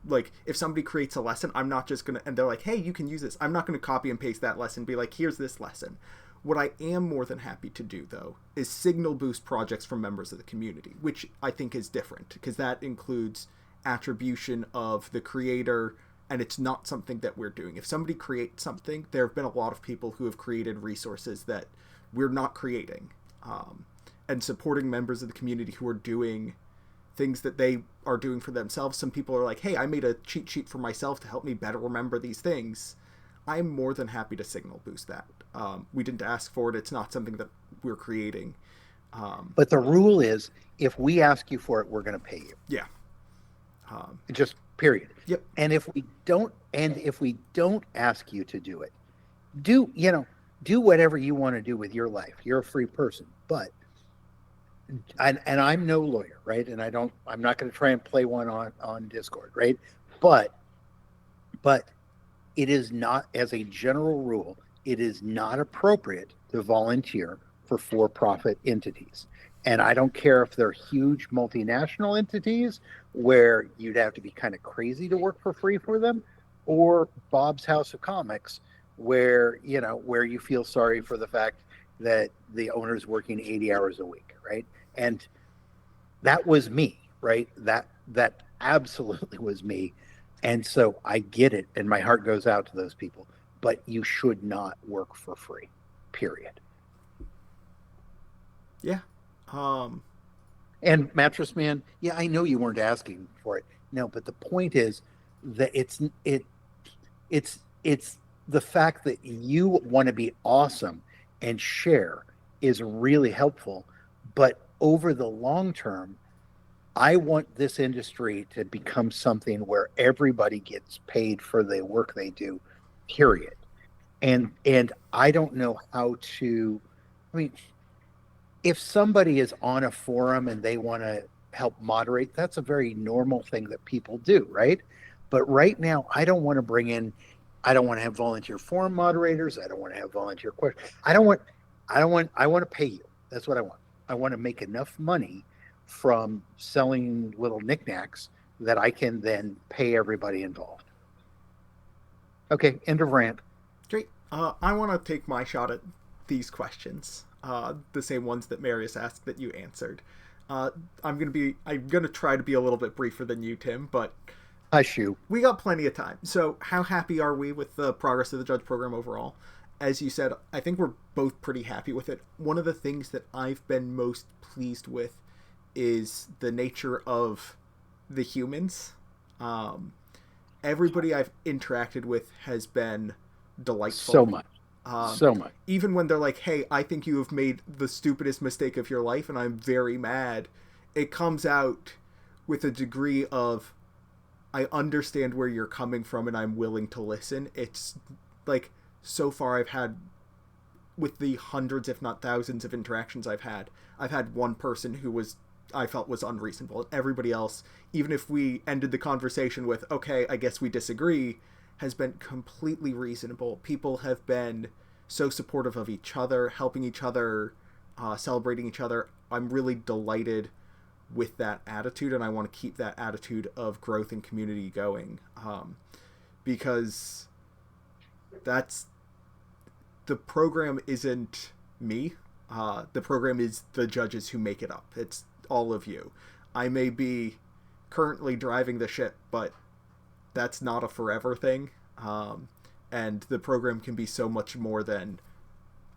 like, if somebody creates a lesson, I'm not just going to, and they're like, hey, you can use this. I'm not going to copy and paste that lesson, be like, here's this lesson. What I am more than happy to do, though, is signal boost projects from members of the community, which I think is different, because that includes attribution of the creator, and it's not something that we're doing. If somebody creates something, there have been a lot of people who have created resources that we're not creating, and supporting members of the community who are doing things that they are doing for themselves. Some people are like, hey, I made a cheat sheet for myself to help me better remember these things. I'm more than happy to signal boost that. We didn't ask for it. It's not something that we're creating. But the rule is, if we ask you for it, we're going to pay you. Yeah. Just period. Yep. And if we don't ask you to do it, do whatever you want to do with your life. You're a free person, but and I'm no lawyer, right? And I'm not going to try and play one on Discord, right? But it is not, as a general rule, it is not appropriate to volunteer for-profit entities. And I don't care if they're huge multinational entities where you'd have to be kind of crazy to work for free for them, or Bob's House of Comics, where you feel sorry for the fact that the owner's working 80 hours a week, right? And that was me, right? That absolutely was me. And so I get it, and my heart goes out to those people. But you should not work for free, period. Yeah. And Mattress Man, yeah, I know you weren't asking for it. No, but the point is that it's the fact that you want to be awesome and share is really helpful. But over the long term, I want this industry to become something where everybody gets paid for the work they do, period. And I don't know how to, I mean, if somebody is on a forum and they want to help moderate, that's a very normal thing that people do, right? But right now, I don't want to have volunteer forum moderators. I don't want to have volunteer questions. I want to pay you. That's what I want. I want to make enough money from selling little knickknacks that I can then pay everybody involved. Okay, end of rant. Great. I want to take my shot at these questions, the same ones that Marius asked that you answered. I'm gonna try to be a little bit briefer than you, Tim, but Hush you. we got plenty of time. So, how happy are we with the progress of the Judge program overall? As you said, I think we're both pretty happy with it. One of the things that I've been most pleased with is the nature of the humans. Everybody I've interacted with has been delightful. So much. Even when they're like, hey, I think you have made the stupidest mistake of your life and I'm very mad, it comes out with a degree of I understand where you're coming from and I'm willing to listen. It's like so far I've had with the hundreds if not thousands of interactions I've had one person who was I felt was unreasonable. Everybody else, even if we ended the conversation with okay, I guess we disagree, has been completely reasonable. People have been so supportive of each other, helping each other, celebrating each other. I'm really delighted with that attitude, and I want to keep that attitude of growth and community going, because that's the program isn't me. The program is the judges who make it up. It's all of you. I may be currently driving the ship, but that's not a forever thing. And the program can be so much more than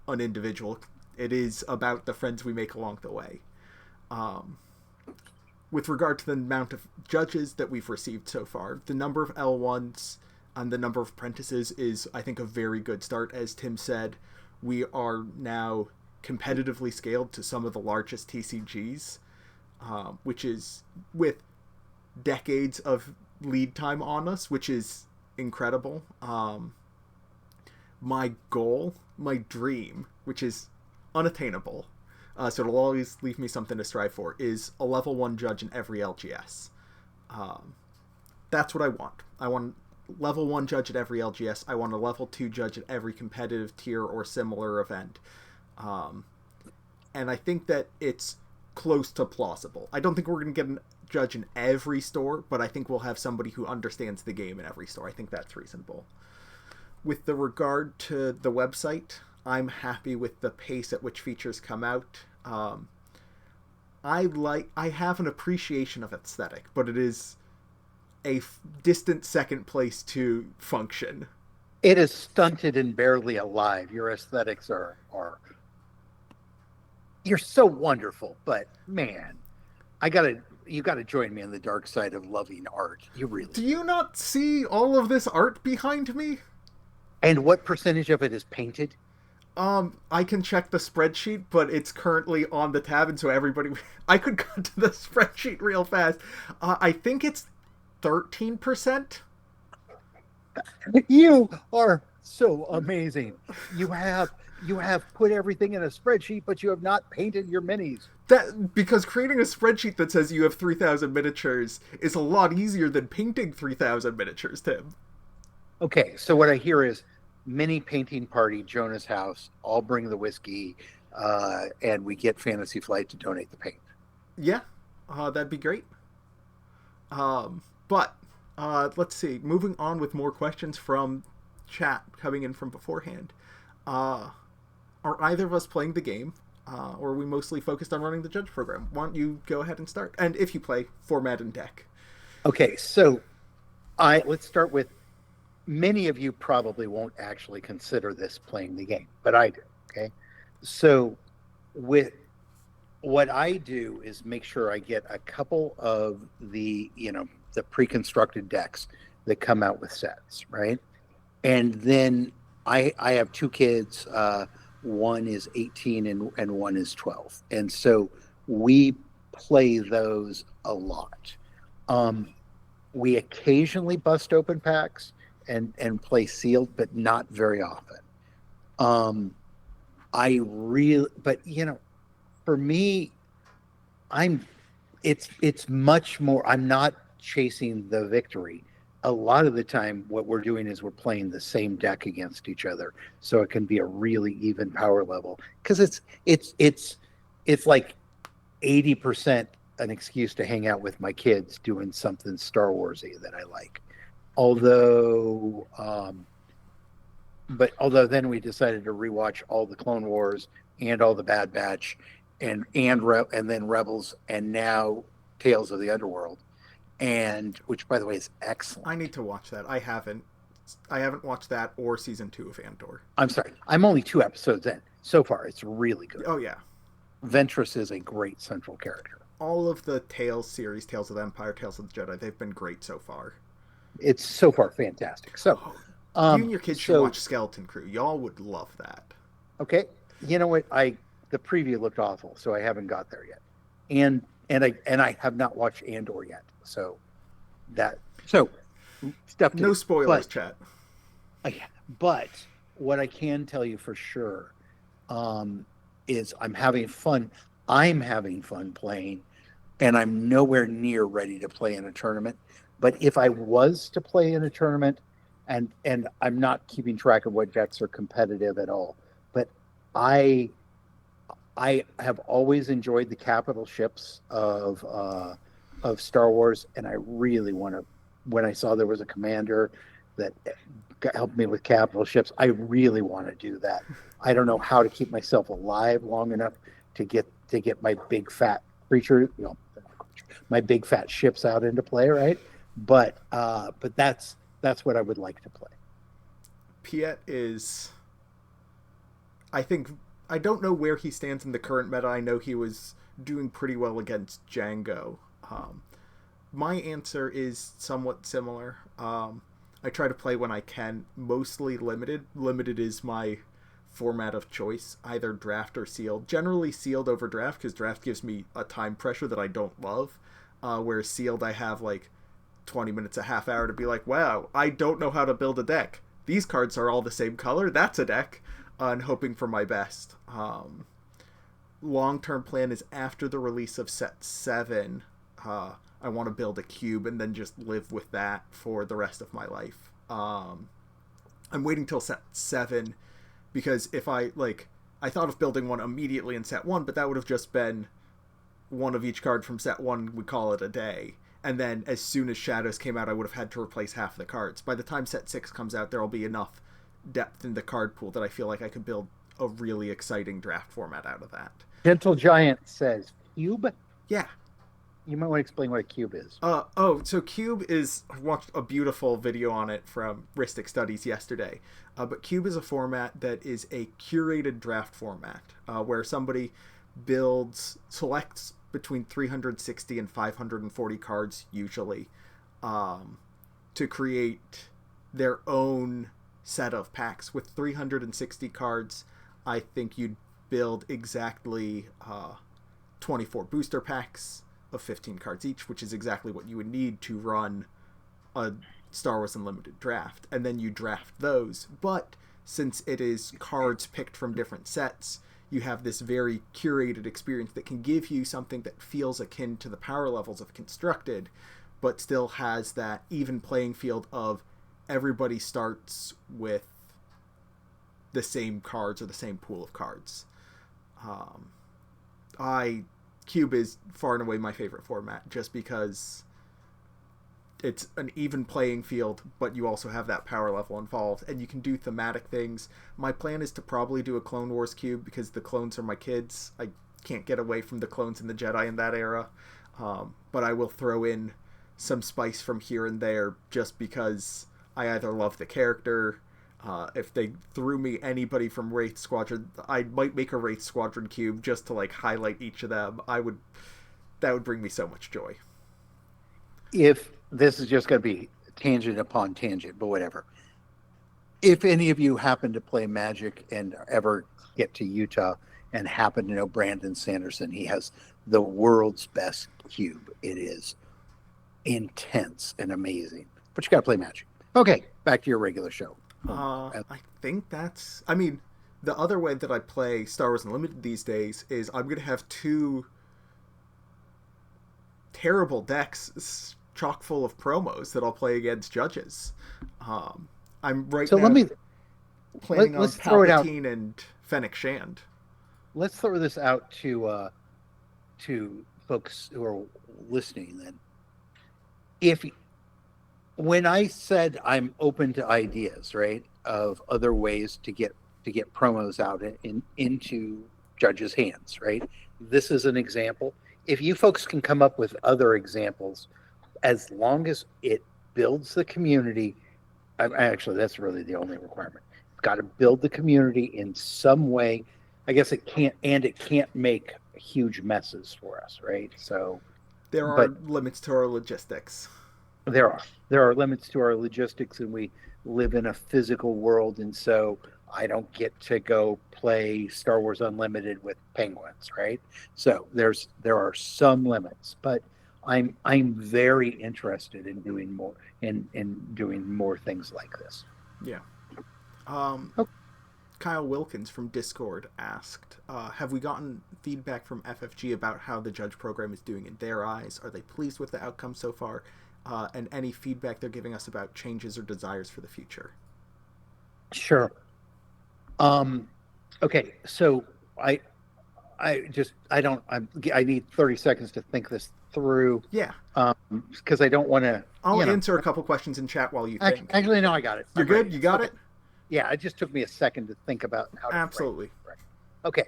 an individual. It is about the friends we make along the way. With regard to the amount of judges that we've received so far, the number of L1s and the number of apprentices is, I think, a very good start. As Tim said, we are now competitively scaled to some of the largest TCGs, which is with decades of lead time on us, which is incredible. My goal, my dream, which is unattainable, so it'll always leave me something to strive for, is a level 1 judge in every LGS. That's what I want. I want level 1 judge at every LGS. I want a level 2 judge at every competitive tier or similar event. And I think that it's close to plausible. I don't think we're going to get a judge in every store, but I think we'll have somebody who understands the game in every store. I think that's reasonable. With the regard to the website, I'm happy with the pace at which features come out. I have an appreciation of aesthetic, but it is a distant second place to function. It is stunted and barely alive. Your aesthetics are you're so wonderful, but man, you gotta join me on the dark side of loving art. You really do. You not see all of this art behind me? And what percentage of it is painted? I can check the spreadsheet, but it's currently on the tab, and so I could go to the spreadsheet real fast. I think it's 13%. You are so amazing. You have put everything in a spreadsheet, but you have not painted your minis. That because creating a spreadsheet that says you have 3,000 miniatures is a lot easier than painting 3,000 miniatures, Tim. Okay, so what I hear is mini painting party, Jonah's house. I'll bring the whiskey, and we get Fantasy Flight to donate the paint. Yeah, that'd be great. But let's see. Moving on with more questions from chat coming in from beforehand. Are either of us playing the game, or are we mostly focused on running the judge program? Why don't you go ahead and start? And if you play, format and deck. Okay, so let's start with, many of you probably won't actually consider this playing the game, but I do, okay? So with what I do is make sure I get a couple of the pre-constructed decks that come out with sets, right? And then I have two kids, one is 18 and one is 12. And so we play those a lot. We occasionally bust open packs and play sealed, but not very often. For me, it's much more, I'm not chasing the victory. A lot of the time what we're doing is we're playing the same deck against each other, so it can be a really even power level, because it's like 80% an excuse to hang out with my kids doing something Star Warsy that I like. Although then we decided to rewatch all the Clone Wars and all the Bad Batch and then Rebels and now Tales of the Underworld, and which, by the way, is excellent. I need to watch that. I haven't watched that or season 2 of Andor. I'm sorry, I'm only 2 episodes in so far. It's really good. Oh yeah, Ventress is a great central character. All of the Tales series, Tales of the Empire, Tales of the Jedi, they've been great so far. It's so far fantastic. So you and your kids should watch Skeleton Crew. Y'all would love that. Okay, you know what? The preview looked awful, so I haven't got there yet. and I have not watched Andor yet. So that so stuff to No do. spoilers, chat. I, but what I can tell you for sure um, is I'm having fun. I'm having fun playing, and I'm nowhere near ready to play in a tournament. But if I was to play in a tournament, and I'm not keeping track of what decks are competitive at all, but I I have always enjoyed the capital ships of Star Wars, and I really want to. When I saw there was a commander that helped me with capital ships, I really want to do that. I don't know how to keep myself alive long enough to get my big fat creature, my big fat ships out into play, right? But that's what I would like to play. Piet is, I think, I don't know where he stands in the current meta. I know he was doing pretty well against Django. Um, my answer is somewhat similar. I try to play when I can, mostly limited. Limited is my format of choice, either draft or sealed. Generally sealed over draft, because draft gives me a time pressure that I don't love. Whereas sealed, I have like 20 minutes, a half hour to be like, wow, I don't know how to build a deck. These cards are all the same color. That's a deck. And hoping for my best. Long-term plan is after the release of set 7, I want to build a cube and then just live with that for the rest of my life. I'm waiting till set 7 because if I thought of building one immediately in set 1, but that would have just been one of each card from set 1, we call it a day. And then as soon as Shadows came out, I would have had to replace half the cards. By the time set 6 comes out, there will be enough depth in the card pool that I feel like I could build a really exciting draft format out of that. Gentle Giant says cube. Yeah. You might want to explain what a cube is. So Cube is, I watched a beautiful video on it from Ristic Studies yesterday. But Cube is a format that is a curated draft format where somebody selects between 360 and 540 cards usually to create their own set of packs. With 360 cards, I think you'd build exactly 24 booster packs of 15 cards each, which is exactly what you would need to run a Star Wars Unlimited draft. And then you draft those. But since it is cards picked from different sets, you have this very curated experience that can give you something that feels akin to the power levels of Constructed, but still has that even playing field of everybody starts with the same cards or the same pool of cards. Cube is far and away my favorite format just because it's an even playing field, but you also have that power level involved, and you can do thematic things. My plan is to probably do a Clone Wars cube because the clones are my kids. I can't get away from the clones and the Jedi in that era, but I will throw in some spice from here and there just because I either love the character. If they threw me anybody from Wraith Squadron, I might make a Wraith Squadron cube just to highlight each of them. That would bring me so much joy. If this is just going to be tangent upon tangent, but whatever. If any of you happen to play Magic and ever get to Utah and happen to know Brandon Sanderson, he has the world's best cube. It is intense and amazing, but you got to play Magic. Okay, back to your regular show. I think that's... I mean, the other way that I play Star Wars Unlimited these days is I'm going to have 2 terrible decks chock full of promos that I'll play against judges. I'm planning on Palpatine and Fennec Shand. Let's throw this out to folks who are listening then. When I said I'm open to ideas, right, of other ways to get promos out into judges' hands, right? This is an example. If you folks can come up with other examples, as long as it builds the community, actually that's really the only requirement. It's got to build the community in some way. I guess it can't make huge messes for us, right? So there are limits to our logistics. There are limits to our logistics, and we live in a physical world, and so I don't get to go play Star Wars Unlimited with penguins, right? So there are some limits, but I'm very interested in doing more in doing more things like this. Yeah. Um, Oh, Kyle Wilkins from Discord asked, have we gotten feedback from FFG about how the judge program is doing in their eyes? Are they pleased with the outcome so far? And any feedback they're giving us about changes or desires for the future? sure. Okay, so I need 30 seconds to think this through. Yeah. Because I don't want to. I'll answer a couple questions in chat while you think. Actually, no, I got it. You're good? Ready. You got it? Yeah, it just took me a second to think about how to. Absolutely. Right. Okay.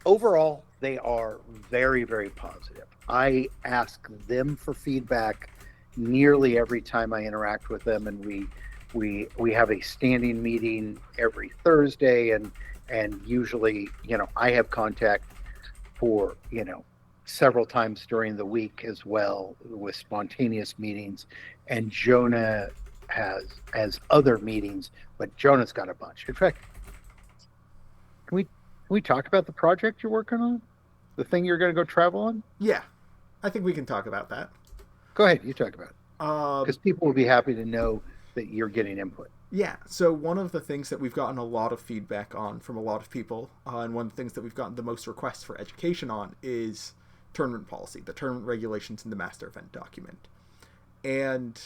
Overall, they are very, very positive. I ask them for feedback nearly every time I interact with them, and we have a standing meeting every Thursday, and usually, I have contact for, several times during the week as well with spontaneous meetings, and Jonah has other meetings, but Jonah's got a bunch. In fact, can we talk about the project you're working on? The thing you're going to go travel on? Yeah, I think we can talk about that. Go ahead, you talk about it. Because people will be happy to know that you're getting input. Yeah, so one of the things that we've gotten a lot of feedback on from a lot of people, and one of the things that we've gotten the most requests for education on is tournament policy, the tournament regulations in the master event document. And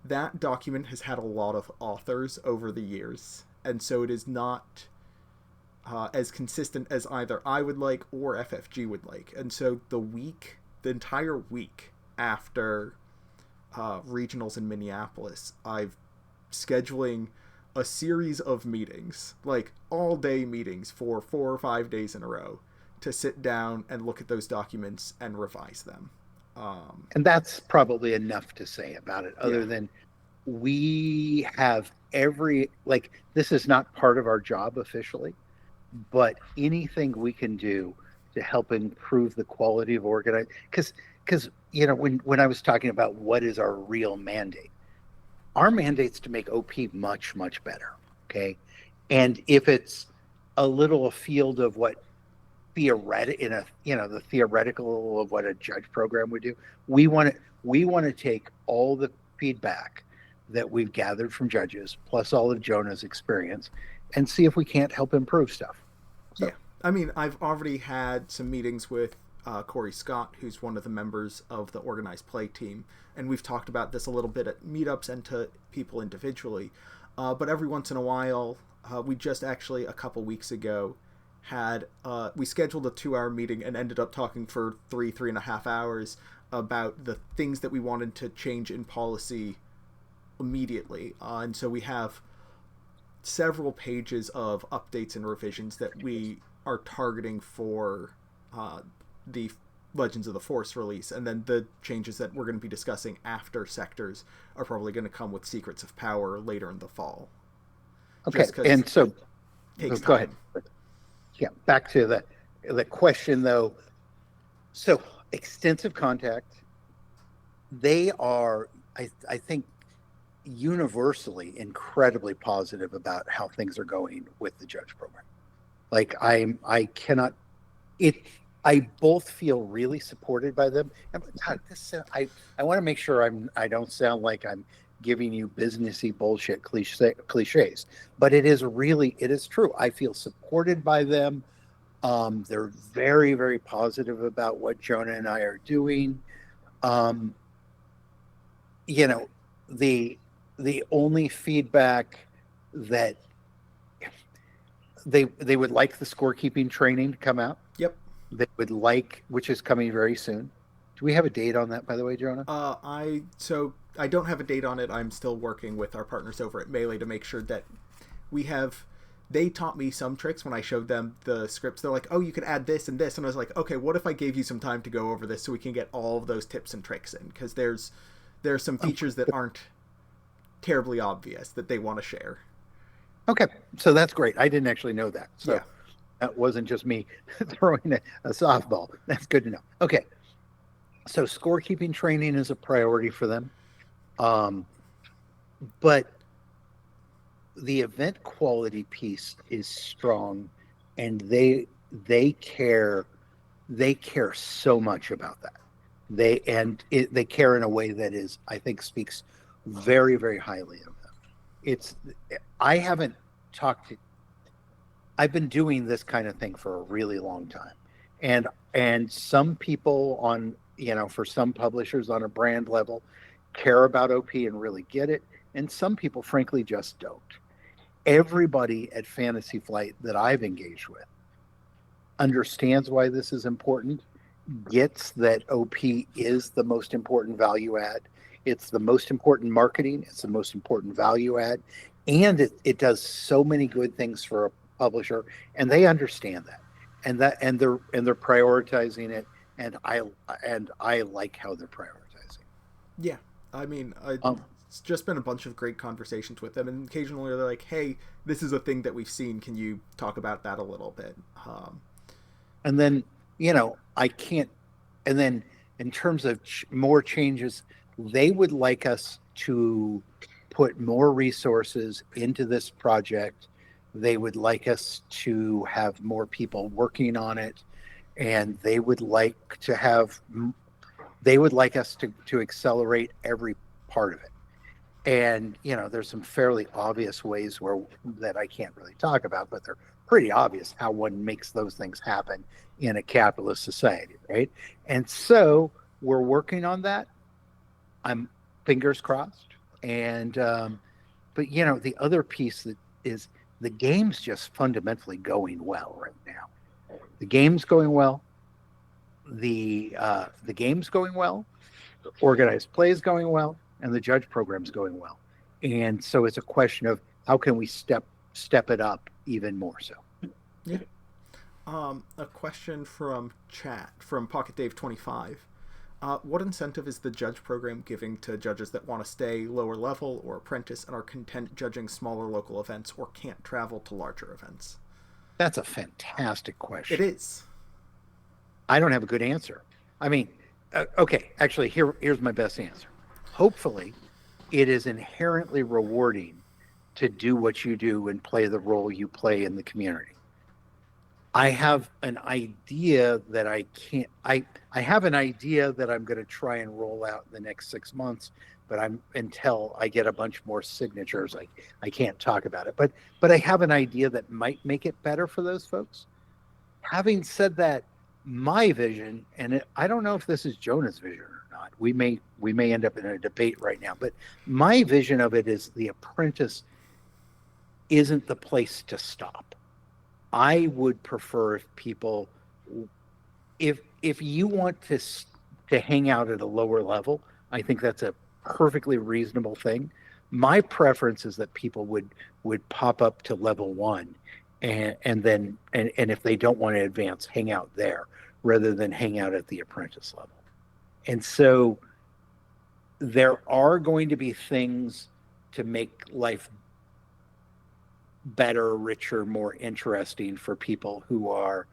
that document has had a lot of authors over the years, and so it is not as consistent as either I would like or FFG would like. And so the entire week after regionals in Minneapolis, I've scheduling a series of meetings, like all day meetings for 4 or 5 days in a row, to sit down and look at those documents and revise them. And that's probably enough to say about it, other than we have this is not part of our job officially, but anything we can do to help improve the quality of organizing, because when I was talking about what is our real mandate, our mandate's to make OP much, much better. Okay. And if it's a little afield of what the theoretical of what a judge program would do, we want to take all the feedback that we've gathered from judges, plus all of Jonah's experience, and see if we can't help improve stuff. So. Yeah. I mean, I've already had some meetings with Corey Scott, who's one of the members of the organized play team, and we've talked about this a little bit at meetups and to people individually. But every once in a while, we just actually a couple weeks ago we scheduled a 2-hour meeting and ended up talking for 3.5 hours about the things that we wanted to change in policy immediately. And so we have several pages of updates and revisions that we are targeting for the Legends of the Force release, and then the changes that we're going to be discussing after Sectors are probably going to come with Secrets of Power later in the fall. Okay, and so go ahead. Yeah, back to the question though. So extensive contact. They are, I think, universally incredibly positive about how things are going with the judge program. Like I both feel really supported by them. And God, I want to make sure I don't sound like I'm giving you businessy bullshit cliches, but it is true. I feel supported by them. They're very, very positive about what Jonah and I are doing. The only feedback that they would like the scorekeeping training to come out. Yep. They would like, which is coming very soon. Do we have a date on that, by the way, Jonah? I don't have a date on it. I'm still working with our partners over at Melee to make sure that they taught me some tricks when I showed them the scripts. They're like, oh, you could add this and this. And I was like, okay, what if I gave you some time to go over this so we can get all of those tips and tricks in? Because there's some features that aren't terribly obvious that they want to share. Okay, so that's great. I didn't actually know that. So yeah. That wasn't just me throwing a softball. That's good to know. Okay, so scorekeeping training is a priority for them. But the event quality piece is strong, and they care so much about that. They care in a way that is, I think, speaks very, very highly of them. It's I haven't talked to I've been doing this kind of thing for a really long time. And some people on, for some publishers on a brand level care about OP and really get it, and some people frankly just don't. Everybody at Fantasy Flight that I've engaged with understands why this is important, gets that OP is the most important value add. It's the most important marketing. It's the most important value add. And it does so many good things for a publisher, and they understand that. And they're prioritizing it, and I like how they're prioritizing. Yeah, I mean, Um, it's just been a bunch of great conversations with them, and occasionally they're like, "Hey, this is a thing that we've seen. Can you talk about that a little bit?" and then I can't. And then in terms of more changes, they would like us to put more resources into this project. They would like us to have more people working on it, and they would like us to accelerate every part of it. And there's some fairly obvious ways that I can't really talk about, but they're pretty obvious how one makes those things happen in a capitalist society, right? And so we're working on that. I'm fingers crossed. And but the other piece that is, the game's just fundamentally going well right now. The game's going well. The game's going well. The organized play is going well, and the judge program's going well. And so it's a question of how can we step it up even more so. Yeah. A question from chat from Pocket Dave 25. What incentive is the judge program giving to judges that want to stay lower level or apprentice and are content judging smaller local events or can't travel to larger events? That's a fantastic question. It is. I don't have a good answer. I mean, okay, actually, here's my best answer. Hopefully, it is inherently rewarding to do what you do and play the role you play in the community. I have an idea that I have an idea that I'm going to try and roll out in the next 6 months, but until I get a bunch more signatures, I can't talk about it. But I have an idea that might make it better for those folks. Having said that, my vision, and I don't know if this is Jonah's vision or not. We may end up in a debate right now, but my vision of it is the apprentice isn't the place to stop. I would prefer if people, if you want to hang out at a lower level, I think that's a perfectly reasonable thing. My preference is that people would pop up to level 1, and then if they don't want to advance, hang out there rather than hang out at the apprentice level. And so there are going to be things to make life better, richer, more interesting for people who are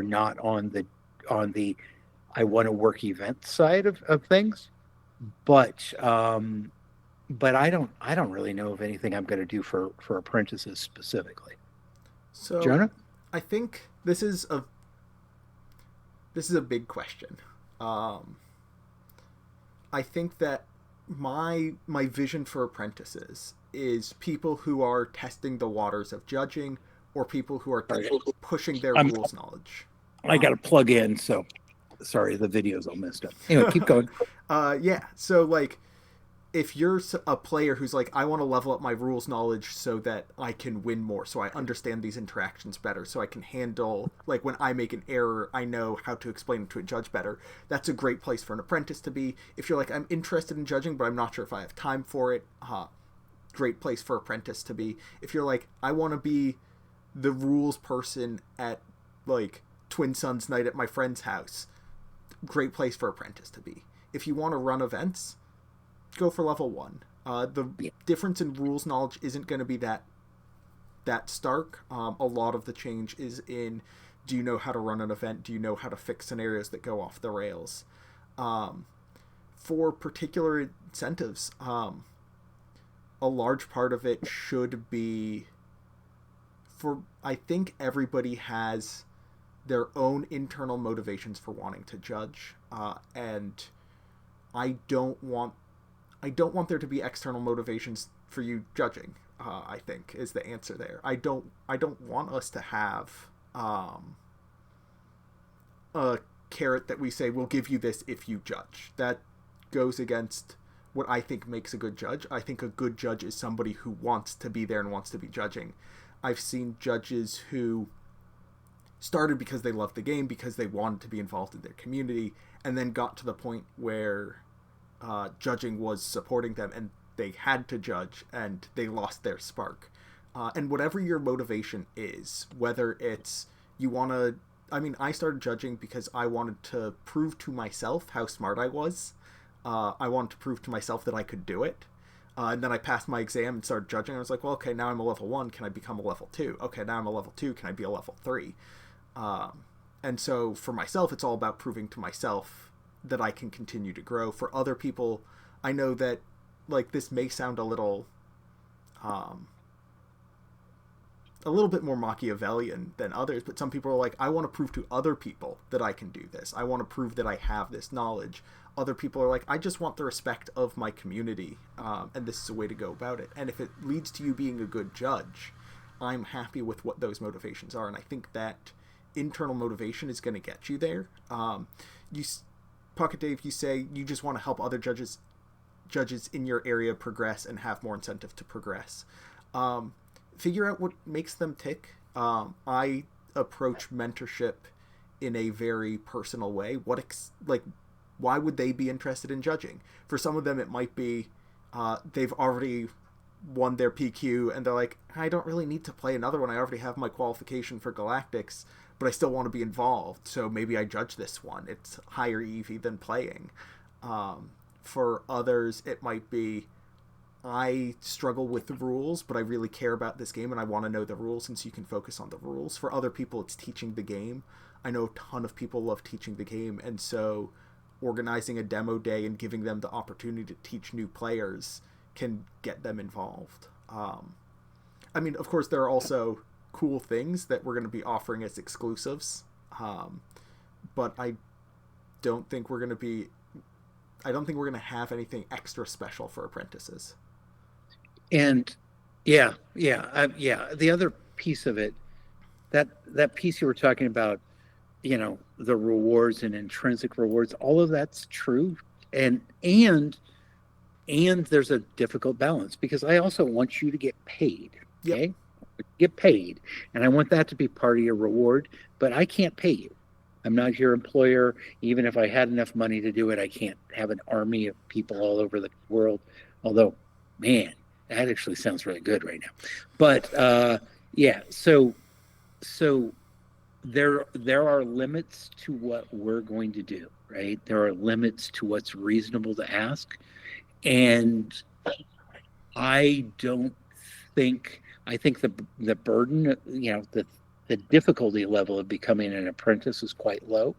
not on the I want to work event side of things. But I don't really know of anything I'm going to do for apprentices specifically. So Jonah? I think this is a big question. I think that my vision for apprentices is people who are testing the waters of judging, or people who are pushing their rules knowledge. I got to plug in, so sorry, the video's all messed up. Anyway, keep going. Yeah. So like, if you're a player who's like, I want to level up my rules knowledge so that I can win more, so I understand these interactions better, so I can handle, like, when I make an error, I know how to explain it to a judge better. That's a great place for an apprentice to be. If you're like, I'm interested in judging, but I'm not sure if I have time for it, great place for apprentice to be. If you're like, I want to be the rules person at, like, Twin Suns night at my friend's house, great place for apprentice to be. If you want to run events, go for level 1. The difference in rules knowledge isn't going to be that stark. A lot of the change is in, do you know how to run an event? Do you know how to fix scenarios that go off the rails? For particular incentives, a large part of it should be for, I think everybody has their own internal motivations for wanting to judge, and I don't want I don't want there to be external motivations for you judging. I think is the answer there. I don't want us to have a carrot that we say we'll give you this if you judge. That goes against what I think makes a good judge. I think a good judge is somebody who wants to be there and wants to be judging. I've seen judges who started because they loved the game, because they wanted to be involved in their community, and then got to the point where judging was supporting them and they had to judge and they lost their spark. And whatever your motivation is, whether it's you want to, I mean, I started judging because I wanted to prove to myself how smart I was. I wanted to prove to myself that I could do it. And then I passed my exam and started judging. I was like, well, okay, now I'm a level 1. Can I become a level 2? Okay, now I'm a level 2. Can I be a level 3? And so for myself, it's all about proving to myself that I can continue to grow. For other people, I know that, like, this may sound a little bit more Machiavellian than others, but some people are like, I want to prove to other people that I can do this. I want to prove that I have this knowledge. Other people are like, I just want the respect of my community, and this is a way to go about it. And if it leads to you being a good judge, I'm happy with what those motivations are, and I think that internal motivation is going to get you there. Pocket Dave, you say you just want to help other judges in your area progress and have more incentive to progress. Figure out what makes them tick. I approach mentorship in a very personal way. Why would they be interested in judging? For some of them, it might be they've already won their PQ and they're like, I don't really need to play another one. I already have my qualification for Galactics, but I still want to be involved, so maybe I judge this one. It's higher EV than playing. For others, it might be, I struggle with the rules, but I really care about this game and I want to know the rules, and so you can focus on the rules. For other people, it's teaching the game. I know a ton of people love teaching the game, and so organizing a demo day and giving them the opportunity to teach new players can get them involved. I mean, of course, there are also cool things that we're going to be offering as exclusives, but I don't think we're going to have anything extra special for apprentices. And yeah. The other piece of it, that piece you were talking about, the rewards and intrinsic rewards, all of that's true. And there's a difficult balance, because I also want you to get paid. Okay. Yep. Get paid. And I want that to be part of your reward, but I can't pay you. I'm not your employer. Even if I had enough money to do it, I can't have an army of people all over the world. Although, man, that actually sounds really good right now. But yeah, so there are limits to what we're going to do, right? There are limits to what's reasonable to ask. And I think the burden, the difficulty level of becoming an apprentice is quite low.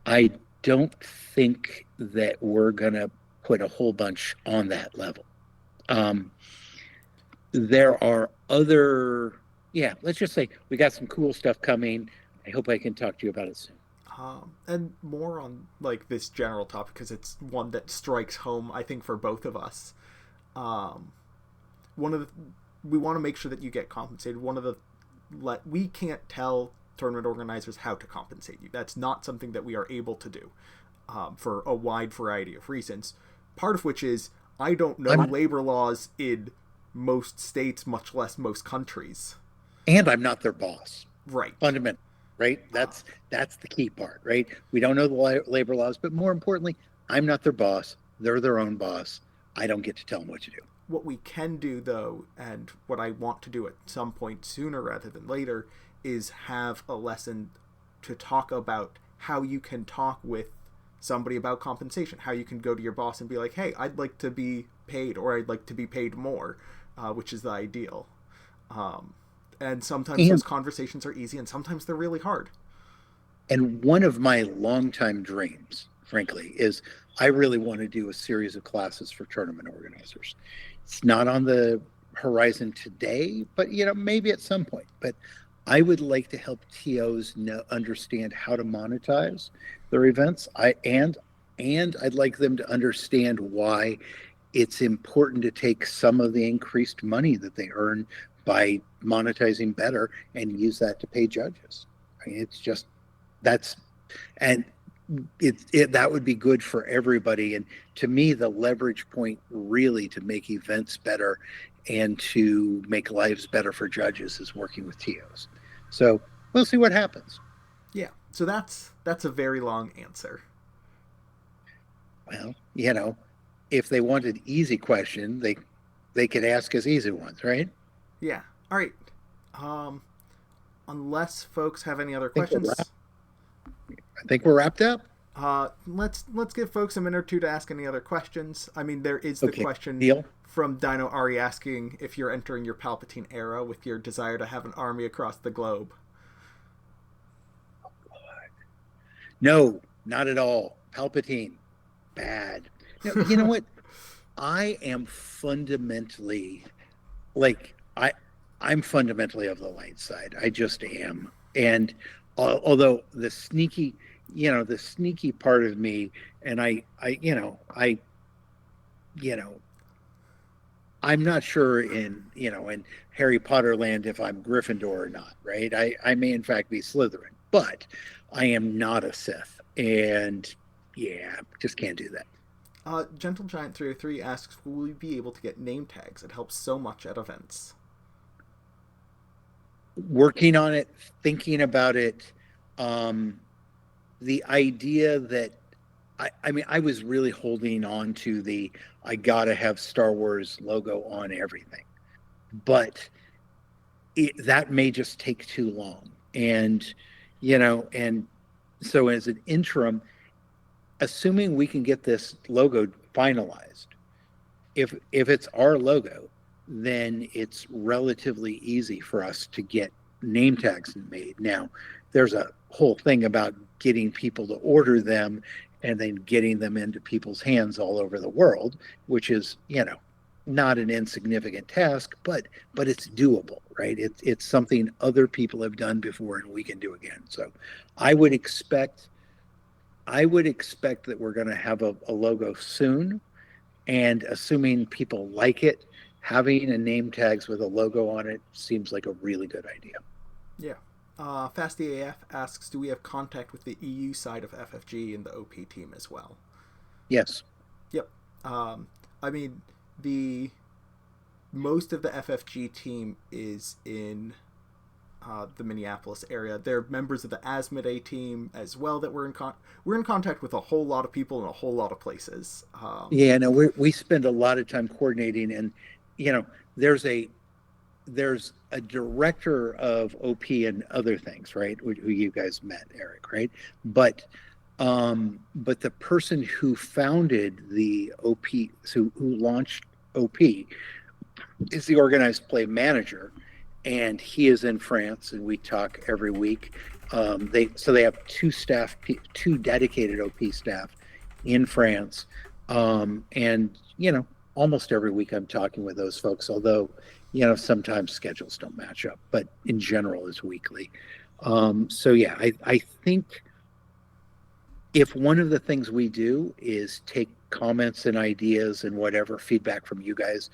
I don't think that we're going to put a whole bunch on that level. There are other, let's just say we got some cool stuff coming. I hope I can talk to you about it soon. And more on like this general topic, because it's one that strikes home, I think, for both of us. We want to make sure that you get compensated. We can't tell tournament organizers how to compensate you. That's not something that we are able to do, for a wide variety of reasons. Part of which is I don't know labor laws in most states, much less most countries. And I'm not their boss. Right. Fundamentally, right? That's the key part, right? We don't know the labor laws, but more importantly, I'm not their boss. They're their own boss. I don't get to tell them what to do. What we can do, though, and what I want to do at some point sooner rather than later, is have a lesson to talk about how you can talk with somebody about compensation, how you can go to your boss and be like, hey, I'd like to be paid, or I'd like to be paid more, which is the ideal. And sometimes those conversations are easy and sometimes they're really hard. And one of my longtime dreams, frankly, is I really want to do a series of classes for tournament organizers. It's not on the horizon today, but maybe at some point. But I would like to help TOs understand how to monetize their events. And I'd like them to understand why it's important to take some of the increased money that they earn by monetizing better and use that to pay judges. I mean, it's just that's and that would be good for everybody. And to me, the leverage point really to make events better and to make lives better for judges is working with TOs. So we'll see what happens. Yeah. So that's a very long answer. Well, if they wanted easy question, they could ask us easy ones, right? Yeah. All right. Um, unless folks have any other I think we're questions, wrapped up. let's give folks a minute or two to ask any other questions. I mean, there is the Okay, question deal. from Dino Ari asking if you're entering your Palpatine era with your desire to have an army across the globe. No, not at all. Palpatine, bad. No, you know what? I am fundamentally like I'm fundamentally of the light side. I just am. And although the sneaky part of me, and you know, I'm not sure in Harry Potter land if I'm Gryffindor or not, right? I may in fact be Slytherin, but I am not a Sith. And yeah, just can't do that. Gentle Giant 303 asks, will we be able to get name tags? It helps so much at events. Working on it, thinking about it, um, the idea that I mean, I was really holding on to the I gotta have Star Wars logo on everything, but that may just take too long. And so as an interim, assuming we can get this logo finalized, if it's our logo, then it's relatively easy for us to get name tags made. Now, there's a whole thing about getting people to order them and then getting them into people's hands all over the world, which is, not an insignificant task, but it's doable, right? It's something other people have done before and we can do again. So I would expect I would expect that we're going to have a logo soon, and assuming people like it, having a name tags with a logo on it seems like a really good idea. Yeah. Fasty AF asks, do we have contact with the EU side of FFG and the OP team as well? Yes. Yep. I mean, the most of the FFG team is in the Minneapolis area. They're members of the Asmodee team as well. That we're in contact with a whole lot of people in a whole lot of places. Yeah, no, we spend a lot of time coordinating, and you know, there's a there's a director of OP and other things, right? Who you guys met, Eric, right? But the person who founded the OP, who launched OP, is the organized play manager, and he is in France, and we talk every week. They have two dedicated OP staff in France, and almost every week I'm talking with those folks. Although sometimes schedules don't match up, but in general it's weekly. So yeah, I think if one of the things we do is take comments and ideas and whatever feedback from you guys,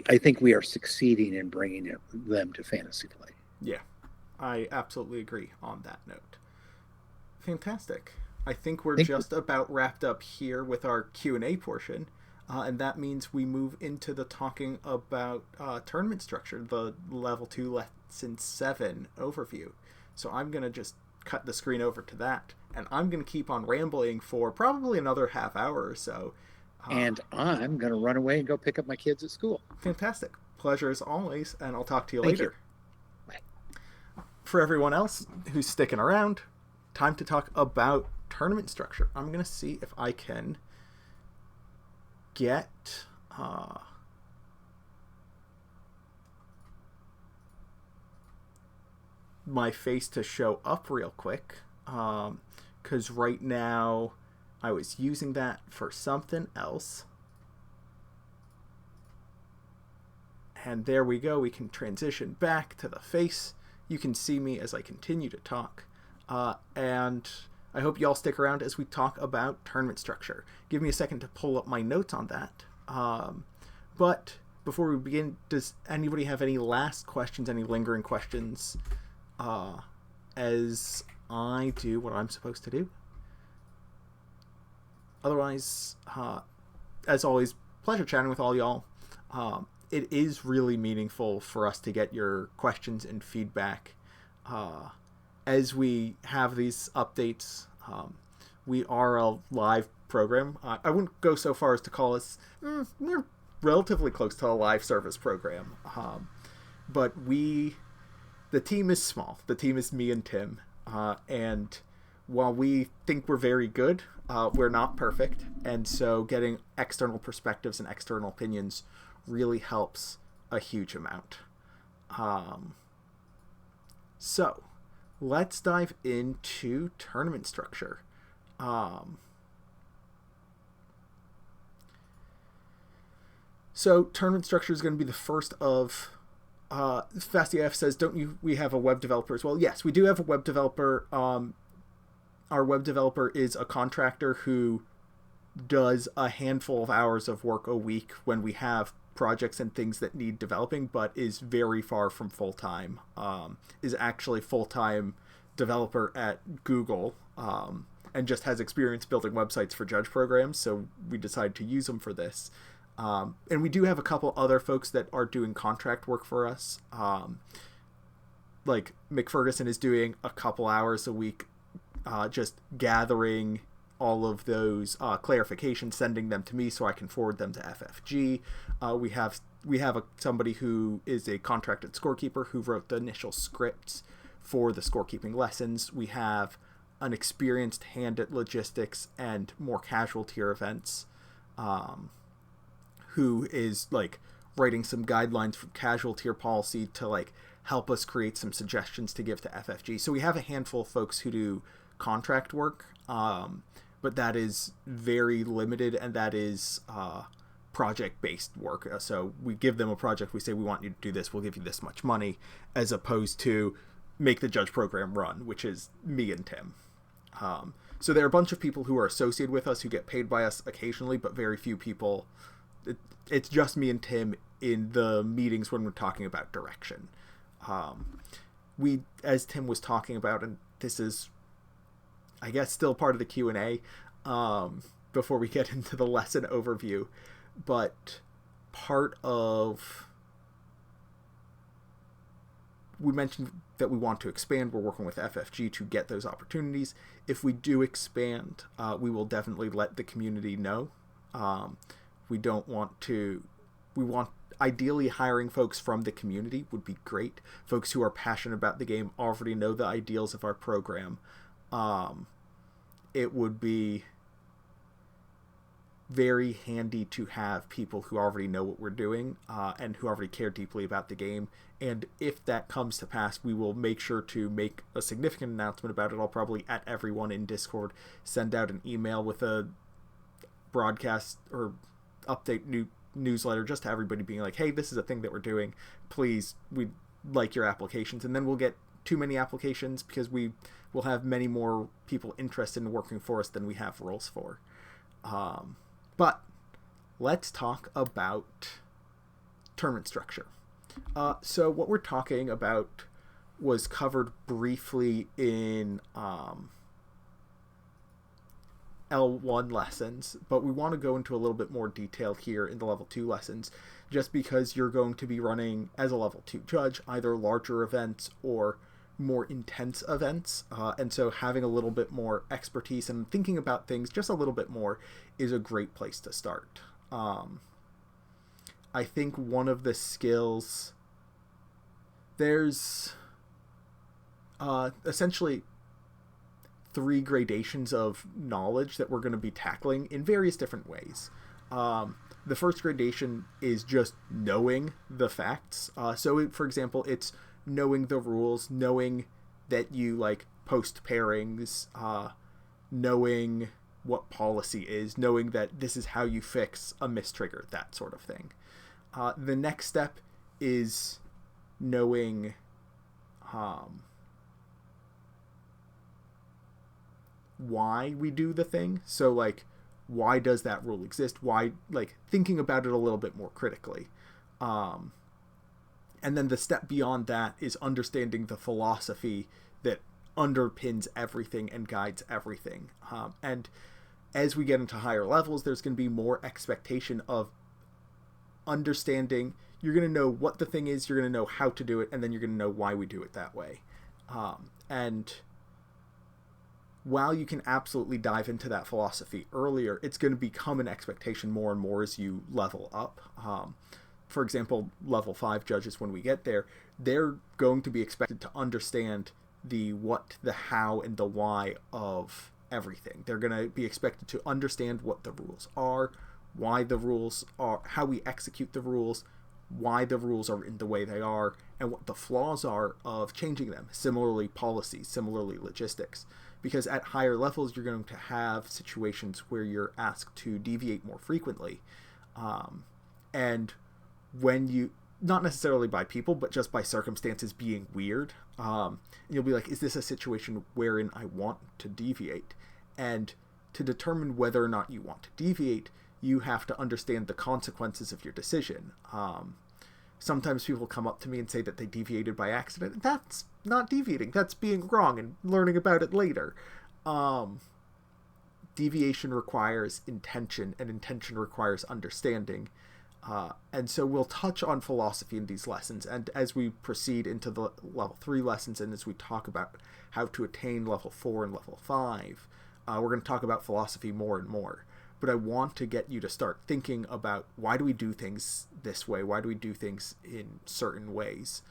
I think we are succeeding in bringing them to Fantasy Play. Yeah, I absolutely agree on that note. Fantastic. I think we're just about wrapped up here with our Q&A portion. And that means we move into the talking about tournament structure, the level 2 lesson 7 overview. So I'm going to just cut the screen over to that, and I'm going to keep on rambling for probably another half hour or so. And I'm going to run away and go pick up my kids at school. Fantastic. Pleasure as always, and I'll talk to you Thank later. You. Bye. For everyone else who's sticking around, time to talk about tournament structure. I'm going to see if I can get my face to show up real quick, because right now I was using that for something else. And there we go. We can transition back to the face. You can see me as I continue to talk. And I hope you all stick around as we talk about tournament structure. Give me a second to pull up my notes on that. But before we begin, does anybody have any last questions, any lingering questions, as I do what I'm supposed to do? Otherwise, as always, pleasure chatting with all y'all. It is really meaningful for us to get your questions and feedback as we have these updates. We are a live program. I wouldn't go so far as to call us, we're relatively close to a live service program. But the team is small. The team is me and Tim. And while we think we're very good, we're not perfect. And so getting external perspectives and external opinions really helps a huge amount. So let's dive into tournament structure. So tournament structure is going to be the first of Fasty AF says, we have a web developer as well? Yes, we do have a web developer. Our web developer is a contractor who does a handful of hours of work a week when we have projects and things that need developing, but is very far from full-time. Is actually full-time developer at Google, and just has experience building websites for judge programs, so we decided to use them for this. And we do have a couple other folks that are doing contract work for us. Like McFerguson is doing a couple hours a week, just gathering all of those clarifications, sending them to me so I can forward them to FFG. We have somebody who is a contracted scorekeeper who wrote the initial scripts for the scorekeeping lessons. We have an experienced hand at logistics and more casual tier events, who is like writing some guidelines for casual tier policy to like help us create some suggestions to give to FFG. So we have a handful of folks who do contract work, but that is very limited, and that is project-based work. So we give them a project, we say, we want you to do this, we'll give you this much money, as opposed to make the judge program run, which is me and Tim. So there are a bunch of people who are associated with us who get paid by us occasionally, but very few people. It's just me and Tim in the meetings when we're talking about direction. We, as Tim was talking about, and this is, I guess, still part of the Q&A before we get into the lesson overview, but we mentioned that we want to expand. We're working with FFG to get those opportunities. If we do expand, we will definitely let the community know. We want ideally hiring folks from the community would be great. Folks who are passionate about the game, already know the ideals of our program. It would be very handy to have people who already know what we're doing, and who already care deeply about the game. And if that comes to pass, we will make sure to make a significant announcement about it. I'll probably at everyone in Discord send out an email with a broadcast or update newsletter just to everybody, being like, hey, this is a thing that we're doing, please, we'd like your applications. And then we'll get too many applications because we will have many more people interested in working for us than we have roles for. But let's talk about tournament structure. So what we're talking about was covered briefly in L1 lessons, but we want to go into a little bit more detail here in the level 2 lessons, just because you're going to be running as a level 2 judge either larger events or more intense events, and so having a little bit more expertise and thinking about things just a little bit more is a great place to start. I think one of the skills, there's essentially 3 gradations of knowledge that we're going to be tackling in various different ways. The first gradation is just knowing the facts. For example, it's knowing the rules, knowing that you like post pairings, knowing what policy is, knowing that this is how you fix a mistrigger, that sort of thing. The next step is knowing why we do the thing. So like, why does that rule exist? Why, like, thinking about it a little bit more critically. And then the step beyond that is understanding the philosophy that underpins everything and guides everything. And as we get into higher levels, there's going to be more expectation of understanding. You're going to know what the thing is, you're going to know how to do it, and then you're going to know why we do it that way. And while you can absolutely dive into that philosophy earlier, it's going to become an expectation more and more as you level up. For example, level 5 judges, when we get there, they're going to be expected to understand the what, the how, and the why of everything. They're going to be expected to understand what the rules are, why the rules are, how we execute the rules, why the rules are in the way they are, and what the flaws are of changing them. Similarly, policies, similarly, logistics. Because at higher levels, you're going to have situations where you're asked to deviate more frequently. And when you, not necessarily by people, but just by circumstances being weird, you'll be like, is this a situation wherein I want to deviate? And to determine whether or not you want to deviate, you have to understand the consequences of your decision. Sometimes people come up to me and say that they deviated by accident. That's not deviating. That's being wrong and learning about it later. Deviation requires intention, and intention requires understanding. And so we'll touch on philosophy in these lessons. And as we proceed into the level 3 lessons, and as we talk about how to attain level 4 and level 5, we're going to talk about philosophy more and more. But I want to get you to start thinking about, why do we do things this way? Why do we do things in certain ways?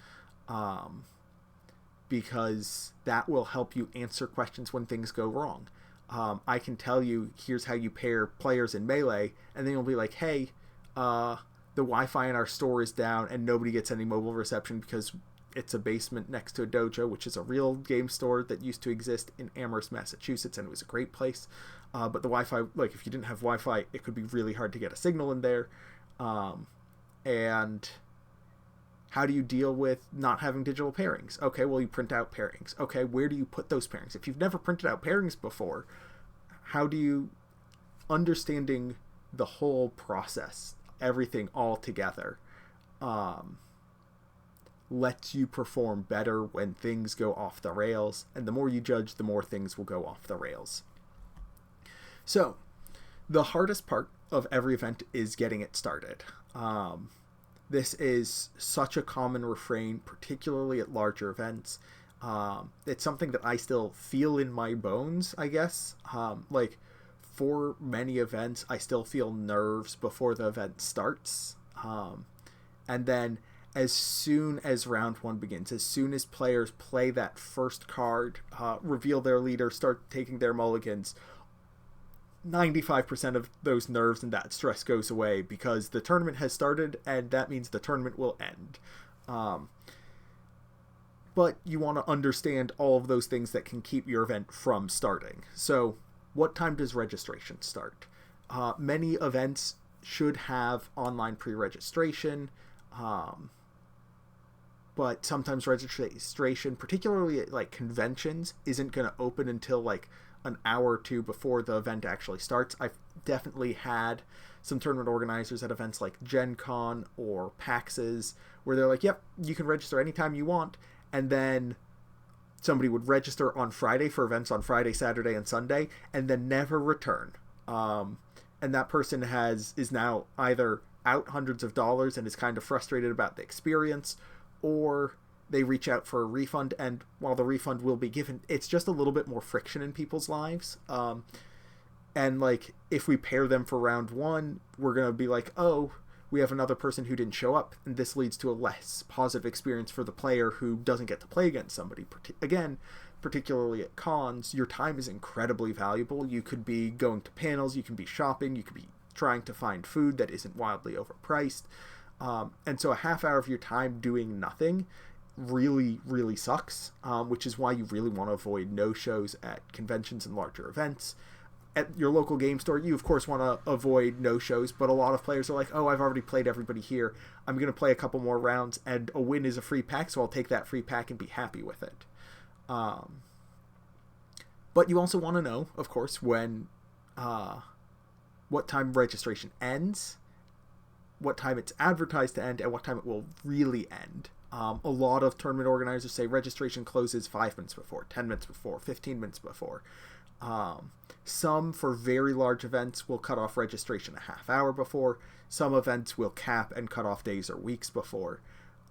Because that will help you answer questions when things go wrong. I can tell you, here's how you pair players in Melee, and then you'll be like, hey, the Wi-Fi in our store is down and nobody gets any mobile reception because it's a basement next to a dojo, which is a real game store that used to exist in Amherst, Massachusetts, and it was a great place. But the Wi-Fi, like, if you didn't have Wi-Fi, it could be really hard to get a signal in there. And how do you deal with not having digital pairings? Okay, well, you print out pairings. Okay, where do you put those pairings? If you've never printed out pairings before, how do you, understanding the whole process, everything all together, lets you perform better when things go off the rails, and the more you judge, the more things will go off the rails. So, the hardest part of every event is getting it started. This is such a common refrain, particularly at larger events. It's something that I still feel in my bones, I guess. Like, for many events, I still feel nerves before the event starts. And then, as soon as round 1 begins, as soon as players play that first card, reveal their leader, start taking their mulligans, 95% of those nerves and that stress goes away, because the tournament has started, and that means the tournament will end. But you want to understand all of those things that can keep your event from starting. So, what time does registration start? Many events should have online pre-registration, but sometimes registration, particularly at like conventions, isn't going to open until like an hour or two before the event actually starts. I've definitely had some tournament organizers at events like Gen Con or PAXs where they're like, yep, you can register anytime you want, and then somebody would register on Friday for events on Friday, Saturday, and Sunday, and then never return. And that person is now either out hundreds of dollars and is kind of frustrated about the experience, or they reach out for a refund, and while the refund will be given, it's just a little bit more friction in people's lives. And like, if we pair them for round 1, we're going to be like, oh, we have another person who didn't show up, and this leads to a less positive experience for the player who doesn't get to play against somebody. Again, particularly at cons, your time is incredibly valuable. You could be going to panels, you can be shopping, you could be trying to find food that isn't wildly overpriced. And so a half hour of your time doing nothing really, really sucks, which is why you really want to avoid no-shows at conventions and larger events. at your local game store, you of course want to avoid no-shows, but a lot of players are like, oh, I've already played everybody here. I'm going to play a couple more rounds, and a win is a free pack, so I'll take that free pack and be happy with it. But you also want to know, of course, when what time registration ends, what time it's advertised to end, and what time it will really end. A lot of tournament organizers say registration closes 5 minutes before, 10 minutes before, 15 minutes before. Some, for very large events, will cut off registration a half hour before. Some events will cap and cut off days or weeks before.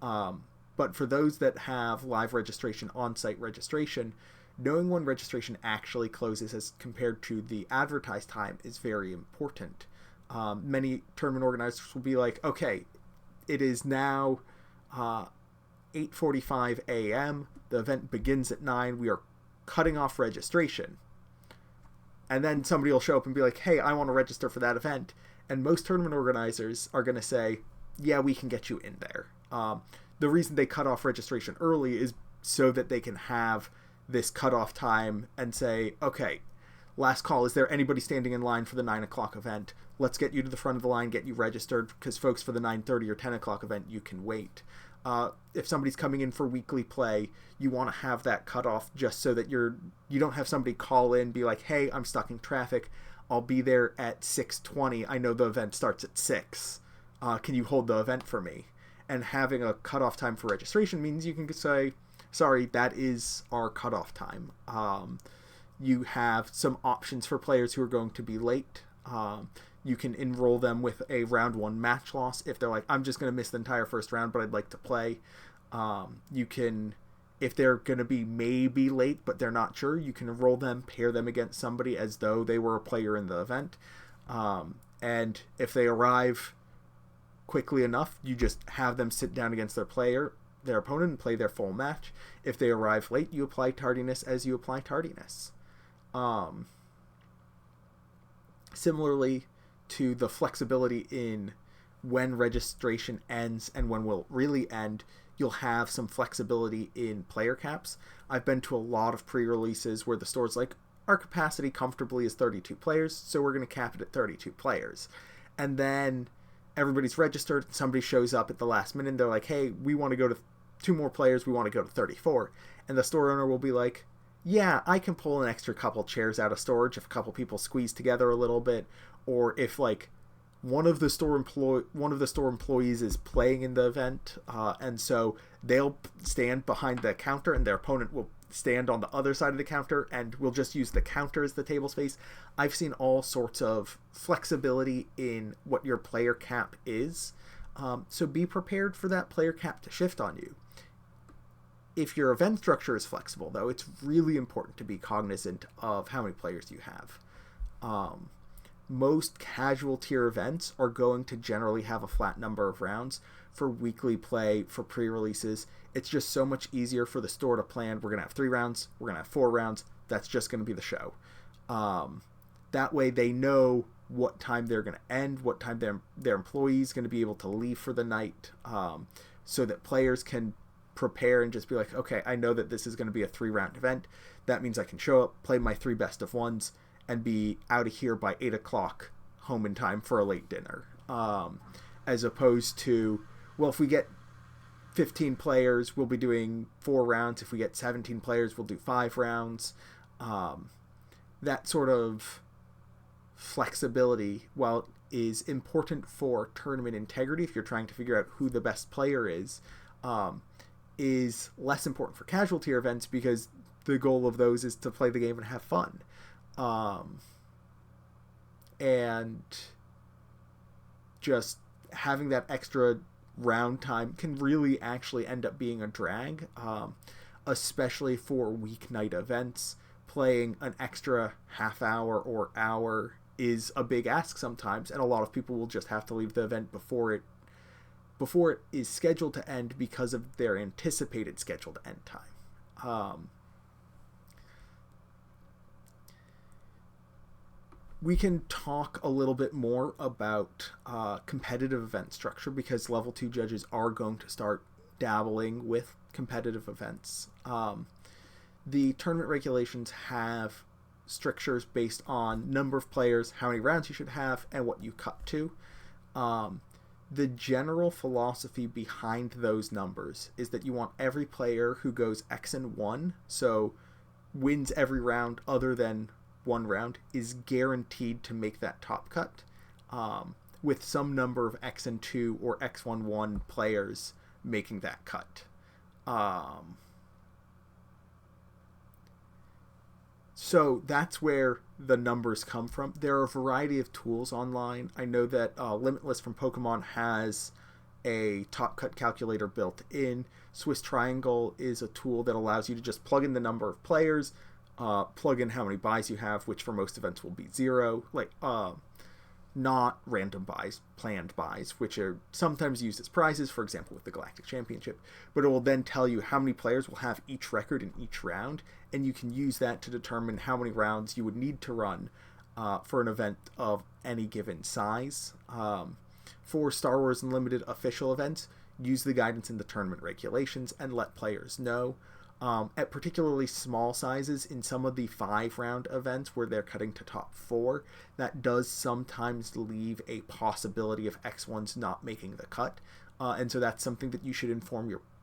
But for those that have live registration, on-site registration, knowing when registration actually closes as compared to the advertised time is very important. Many tournament organizers will be like, okay, it is now 8:45 a.m. The event begins at 9. We are cutting off registration. And then somebody will show up and be like, hey, I want to register for that event. And most tournament organizers are going to say, yeah, we can get you in there. The reason they cut off registration early is so that they can have this cutoff time and say, okay, last call, is there anybody standing in line for the 9 o'clock event? Let's get you to the front of the line, get you registered, because folks for the 9:30 or 10 o'clock event, you can wait. If somebody's coming in for weekly play, you want to have that cutoff just so that you don't have somebody call in, be like, hey, I'm stuck in traffic. I'll be there at 6:20. I know the event starts at 6. Can you hold the event for me? And having a cutoff time for registration means you can say, sorry, that is our cutoff time. You have some options for players who are going to be late. You can enroll them with a round 1 match loss if they're like, I'm just going to miss the entire first round, but I'd like to play. You can, if they're going to be maybe late, but they're not sure, you can enroll them, pair them against somebody as though they were a player in the event. And if they arrive quickly enough, you just have them sit down against their opponent, and play their full match. If they arrive late, you apply tardiness as you apply tardiness. Similarly to the flexibility in when registration ends and when will really end, you'll have some flexibility in player caps. I've been to a lot of pre-releases where the store's like, our capacity comfortably is 32 players, so we're going to cap it at 32 players. And then everybody's registered, somebody shows up at the last minute, and they're like, hey, we want to go to 2 more players, we want to go to 34. And the store owner will be like, yeah, I can pull an extra couple chairs out of storage if a couple people squeeze together a little bit, or if like one of the store employees is playing in the event, and so they'll stand behind the counter and their opponent will stand on the other side of the counter, and we'll just use the counter as the table space. I've seen all sorts of flexibility in what your player cap is, so be prepared for that player cap to shift on you. If your event structure is flexible, though, it's really important to be cognizant of how many players you have. Most casual tier events are going to generally have a flat number of rounds. For weekly play, for pre-releases, it's just so much easier for the store to plan, we're going to have 3 rounds, we're going to have 4 rounds, that's just going to be the show. That way they know what time they're going to end, what time their employee's going to be able to leave for the night, so that players can prepare and just be like, okay, I know that this is going to be a 3-round event. That means I can show up, play my 3 best of ones, and be out of here by 8 o'clock, home in time for a late dinner. As opposed to, well, if we get 15 players, we'll be doing 4 rounds. If we get 17 players, we'll do 5 rounds. That sort of flexibility, while it is important for tournament integrity, if you're trying to figure out who the best player is less important for casual tier events, because the goal of those is to play the game and have fun. And just having that extra round time can really actually end up being a drag, especially for weeknight events. Playing an extra half hour or hour is a big ask sometimes, and a lot of people will just have to leave the event before it is scheduled to end because of their anticipated scheduled end time. We can talk a little bit more about competitive event structure, because level 2 judges are going to start dabbling with competitive events. The tournament regulations have strictures based on number of players, how many rounds you should have, and what you cut to. The general philosophy behind those numbers is that you want every player who goes X and 1, so wins every round other than one round, is guaranteed to make that top cut, with some number of X and 2 or X1-1 players making that cut. So that's where the numbers come from. There are a variety of tools online. I know that Limitless from Pokemon has a top cut calculator built in. Swiss Triangle is a tool that allows you to just plug in the number of players, plug in how many buys you have, which for most events will be 0. Not random buys, planned buys, which are sometimes used as prizes, for example, with the Galactic Championship. But it will then tell you how many players will have each record in each round, and you can use that to determine how many rounds you would need to run for an event of any given size. For Star Wars Unlimited official events, use the guidance in the tournament regulations and let players know. At particularly small sizes, in some of the 5-round events where they're cutting to top 4, that does sometimes leave a possibility of X1s not making the cut. And so that's something that you should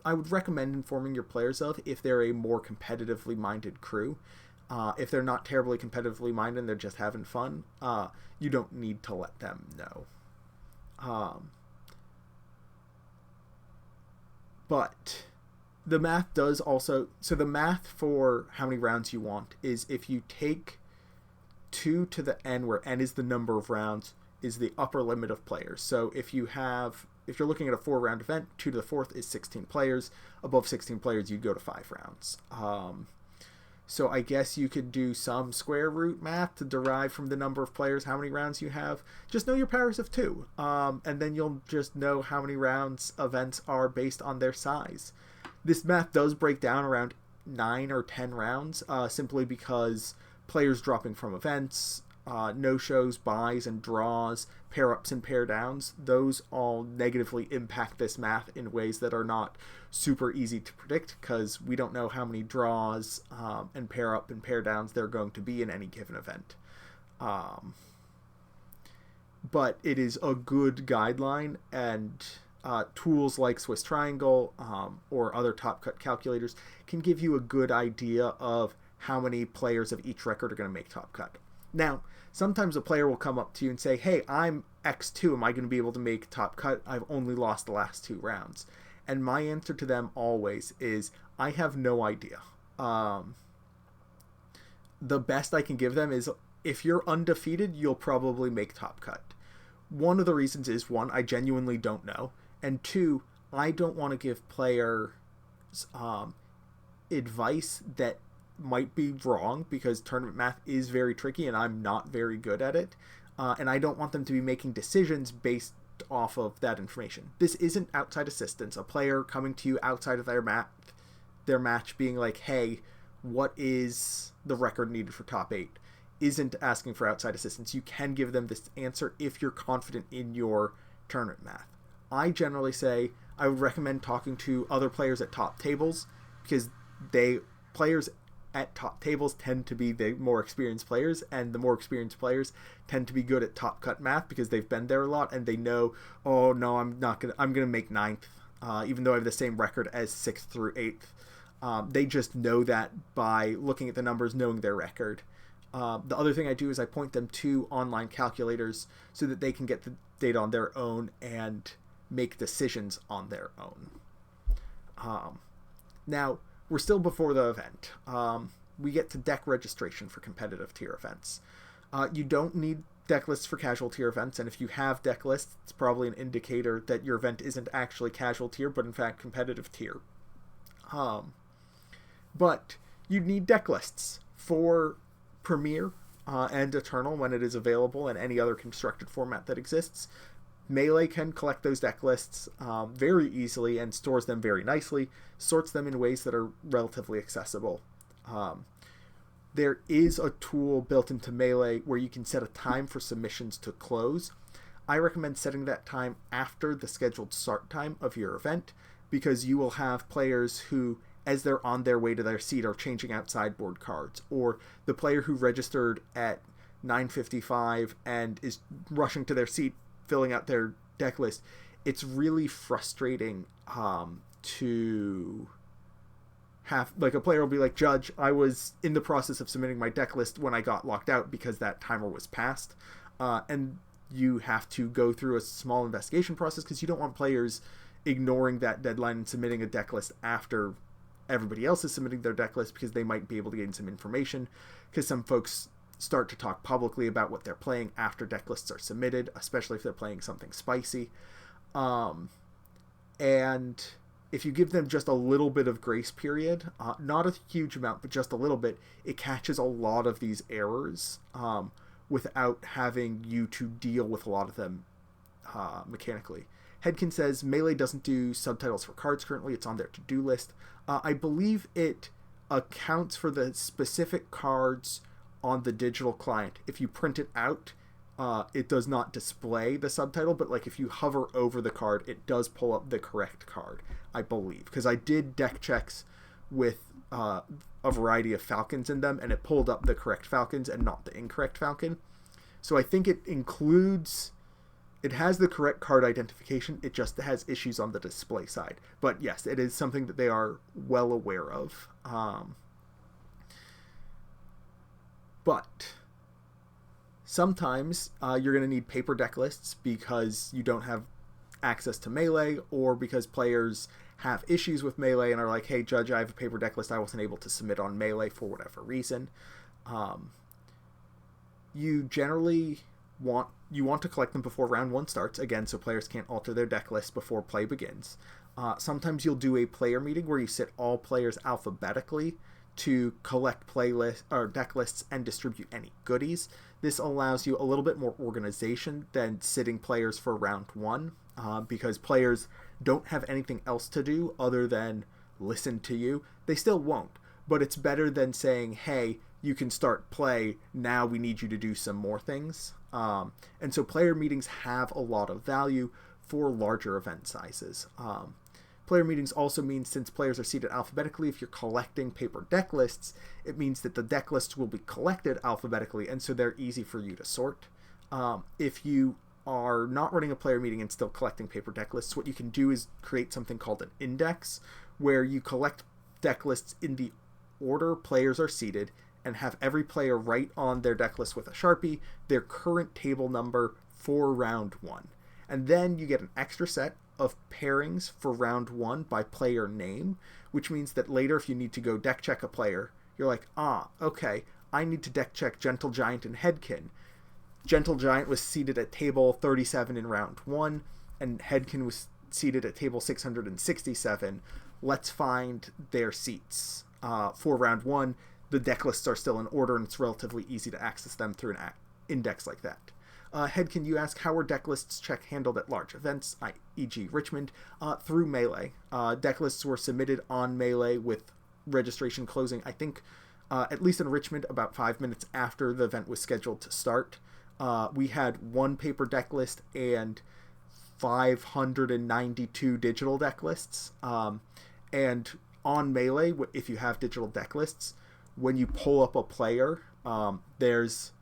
I would recommend informing your players of if they're a more competitively minded crew. If they're not terribly competitively minded and they're just having fun, you don't need to let them know. But the math does also... So the math for how many rounds you want is if you take 2 to the n, where n is the number of rounds, is the upper limit of players. So if you're looking at a 4-round event, 2 to the 4th is 16 players. Above 16 players, you'd go to 5 rounds. So I guess you could do some square root math to derive from the number of players how many rounds you have. Just know your powers of 2. And then you'll just know how many rounds events are based on their size. This math does break down around 9 or 10 rounds, simply because players dropping from events, no-shows, buys, and draws, pair-ups and pair-downs, those all negatively impact this math in ways that are not super easy to predict, because we don't know how many draws and pair-up and pair-downs there are going to be in any given event. But it is a good guideline, and tools like Swiss Triangle or other top cut calculators can give you a good idea of how many players of each record are going to make top cut. Now, sometimes a player will come up to you and say, hey, I'm X2, am I going to be able to make top cut? I've only lost the last 2 rounds. And my answer to them always is, I have no idea. The best I can give them is, if you're undefeated, you'll probably make top cut. One of the reasons is, 1, I genuinely don't know. And 2, I don't want to give players advice that might be wrong, because tournament math is very tricky and I'm not very good at it. And I don't want them to be making decisions based off of that information. This isn't outside assistance. A player coming to you outside of their match being like, hey, what is the record needed for top 8? Isn't asking for outside assistance. You can give them this answer if you're confident in your tournament math. I generally say I would recommend talking to other players at top tables, because players at top tables tend to be the more experienced players, and the more experienced players tend to be good at top cut math because they've been there a lot and they know, oh no, I'm gonna make 9th, even though I have the same record as 6th through 8th. They just know that by looking at the numbers, knowing their record. The other thing I do is I point them to online calculators so that they can get the data on their own and make decisions on their own. Now, we're still before the event. We get to deck registration for competitive tier events. You don't need deck lists for casual tier events, and if you have deck lists, it's probably an indicator that your event isn't actually casual tier, but in fact competitive tier. But you need deck lists for Premier and Eternal when it is available, and any other constructed format that exists. Melee can collect those deck lists very easily and stores them very nicely, sorts them in ways that are relatively accessible. There is a tool built into Melee where you can set a time for submissions to close. I recommend setting that time after the scheduled start time of your event, because you will have players who as they're on their way to their seat are changing out sideboard cards, or the player who registered at 9:55 and is rushing to their seat filling out their deck list. It's really frustrating to have, like, a player will be like, Judge, I was in the process of submitting my deck list when I got locked out because that timer was passed. And you have to go through a small investigation process because you don't want players ignoring that deadline and submitting a deck list after everybody else is submitting their deck list, because they might be able to gain some information, because some folks start to talk publicly about what they're playing after deck lists are submitted, especially if they're playing something spicy. And if you give them just a little bit of grace period, not a huge amount, but just a little bit, it catches a lot of these errors without having you to deal with a lot of them mechanically. Hedkin says, Melee doesn't do subtitles for cards currently. It's on their to-do list. I believe it accounts for the specific cards on the digital client. If you print it out, it does not display the subtitle, but like if you hover over the card, it does pull up the correct card, I believe. Because I did deck checks with a variety of Falcons in them, and it pulled up the correct Falcons and not the incorrect Falcon. So I think it includes... It has the correct card identification, it just has issues on the display side. But yes, it is something that they are well aware of. But sometimes you're going to need paper deck lists because you don't have access to Melee, or because players have issues with Melee and are like, hey, Judge, I have a paper deck list I wasn't able to submit on Melee for whatever reason. You generally want to collect them before round 1 starts, again, so players can't alter their deck list before play begins. Sometimes you'll do a player meeting where you sit all players alphabetically to collect playlist or deck lists and distribute any goodies. This allows you a little bit more organization than sitting players for round 1, because players don't have anything else to do other than listen to you. They still won't, but it's better than saying, hey, you can start play, now we need you to do some more things. And so player meetings have a lot of value for larger event sizes. Player meetings also mean, since players are seated alphabetically, if you're collecting paper deck lists, it means that the deck lists will be collected alphabetically, and so they're easy for you to sort. If you are not running a player meeting and still collecting paper deck lists, what you can do is create something called an index, where you collect deck lists in the order players are seated, and have every player write on their deck list with a Sharpie their current table number for round 1. And then you get an extra set of pairings for round 1 by player name, which means that later if you need to go deck check a player, you're like, okay, I need to deck check Gentle Giant and Hedkin. Gentle Giant was seated at table 37 in round 1, and Hedkin was seated at table 667. Let's find their seats for round 1. The deck lists are still in order, and it's relatively easy to access them through an index like that. Hedkin, you ask, how are deck lists check handled at large events, e.g. Richmond? Through Melee. Deck lists were submitted on Melee with registration closing, I think, at least in Richmond, about 5 minutes after the event was scheduled to start. We had one paper deck list and 592 digital deck lists. And on Melee, if you have digital deck lists, when you pull up a player, there's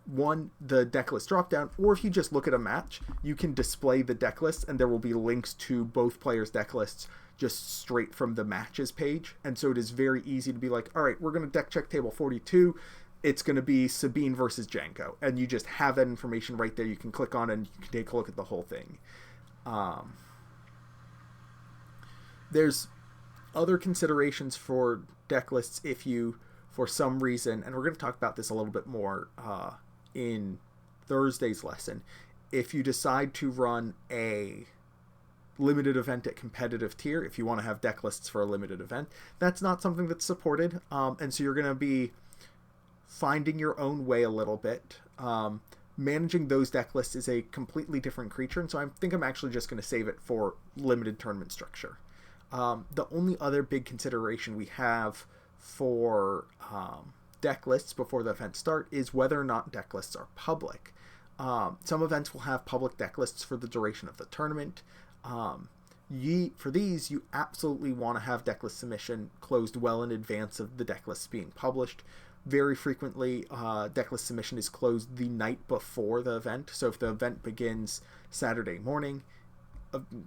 the deck list drop down, or if you just look at a match, you can display the deck lists, and there will be links to both players' deck lists just straight from the matches page. And so it is very easy to be like, all right, we're going to deck check table 42. It's going to be Sabine versus Django. And you just have that information right there. You can click on it and you can take a look at the whole thing. There's other considerations for deck lists if you, for some reason, and we're going to talk about this a little bit more in Thursday's lesson, if you decide to run a limited event at competitive tier, if you want to have deck lists for a limited event, that's not something that's supported, and so you're going to be finding your own way a little bit. Managing those deck lists is a completely different creature, and so I think I'm actually just going to save it for limited tournament structure. The only other big consideration we have for deck lists before the events start is whether or not deck lists are public. Some events will have public deck lists for the duration of the tournament. For these, you absolutely want to have decklist submission closed well in advance of the decklists being published. Very frequently, decklist submission is closed the night before the event. So if the event begins Saturday morning,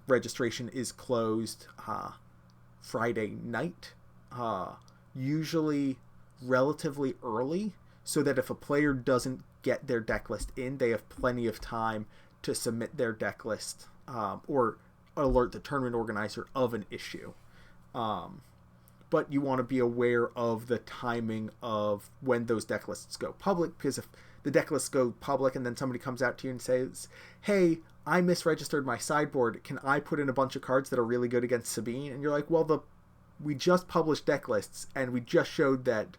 registration is closed Friday night, usually relatively early, so that if a player doesn't get their decklist in, they have plenty of time to submit their decklist or alert the tournament organizer of an issue. But you want to be aware of the timing of when those decklists go public, because if the decklists go public and then somebody comes out to you and says, hey, I misregistered my sideboard, can I put in a bunch of cards that are really good against Sabine? And you're like, well, we just published decklists and we just showed that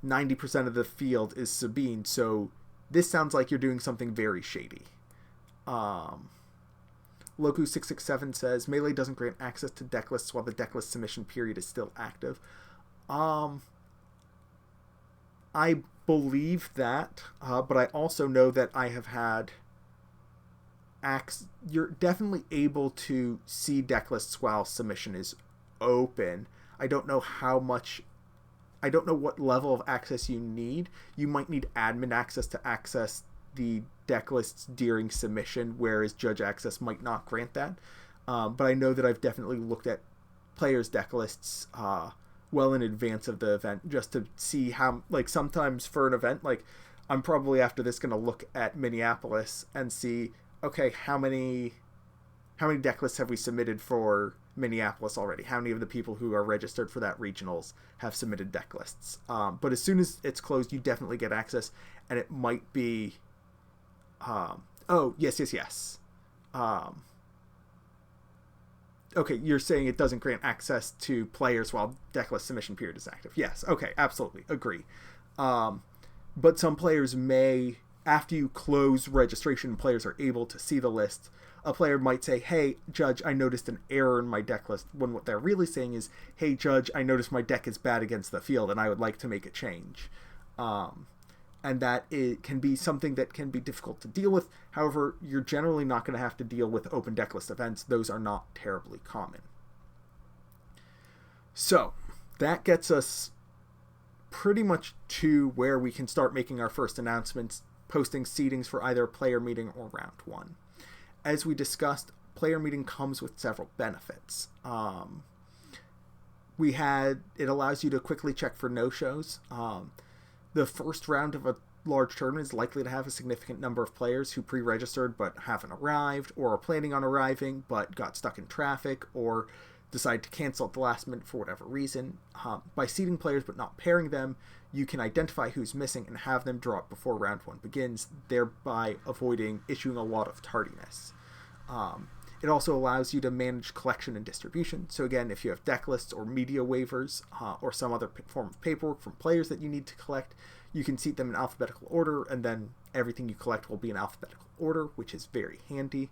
90% of the field is Sabine, so this sounds like you're doing something very shady. Loku667 says, Melee doesn't grant access to decklists while the decklist submission period is still active. I believe that, but I also know that I have had you're definitely able to see decklists while submission is open. I don't know what level of access you need. You might need admin access to access the decklists during submission, whereas judge access might not grant that. But I know that I've definitely looked at players' decklists well in advance of the event, just to see how, like, sometimes for an event, like, I'm probably after this going to look at Minneapolis and see, okay, how many decklists have we submitted for Minneapolis already? How many of the people who are registered for that regionals have submitted decklists? But as soon as it's closed, you definitely get access, and it might be yes. Okay, you're saying it doesn't grant access to players while decklist submission period is active. Yes, okay, absolutely, agree. But some players may, after you close registration, players are able to see the list. A player might say, hey, Judge, I noticed an error in my deck list, when what they're really saying is, hey, Judge, I noticed my deck is bad against the field, and I would like to make a change. And that it can be something that can be difficult to deal with. However, you're generally not going to have to deal with open decklist events. Those are not terribly common. So, that gets us pretty much to where we can start making our first announcements, posting seedings for either a player meeting or round one. As we discussed, player meeting comes with several benefits. It allows you to quickly check for no-shows. The first round of a large tournament is likely to have a significant number of players who pre-registered but haven't arrived, or are planning on arriving but got stuck in traffic, or decide to cancel at the last minute for whatever reason. By seeding players but not pairing them, you can identify who's missing and have them drop before round one begins, thereby avoiding issuing a lot of tardiness. It also allows you to manage collection and distribution. So again, if you have deck lists or media waivers or some other form of paperwork from players that you need to collect, you can seat them in alphabetical order, and then everything you collect will be in alphabetical order, which is very handy.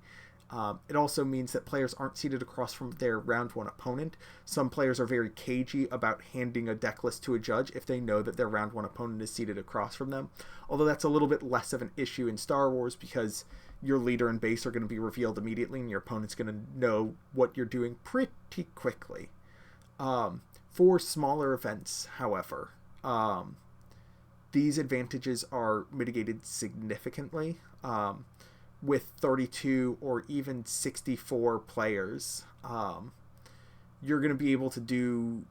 It also means that players aren't seated across from their round one opponent. Some players are very cagey about handing a deck list to a judge if they know that their round one opponent is seated across from them. Although that's a little bit less of an issue in Star Wars, because your leader and base are going to be revealed immediately, and your opponent's going to know what you're doing pretty quickly. For smaller events, however, these advantages are mitigated significantly. With 32 or even 64 players, you're going to be able to do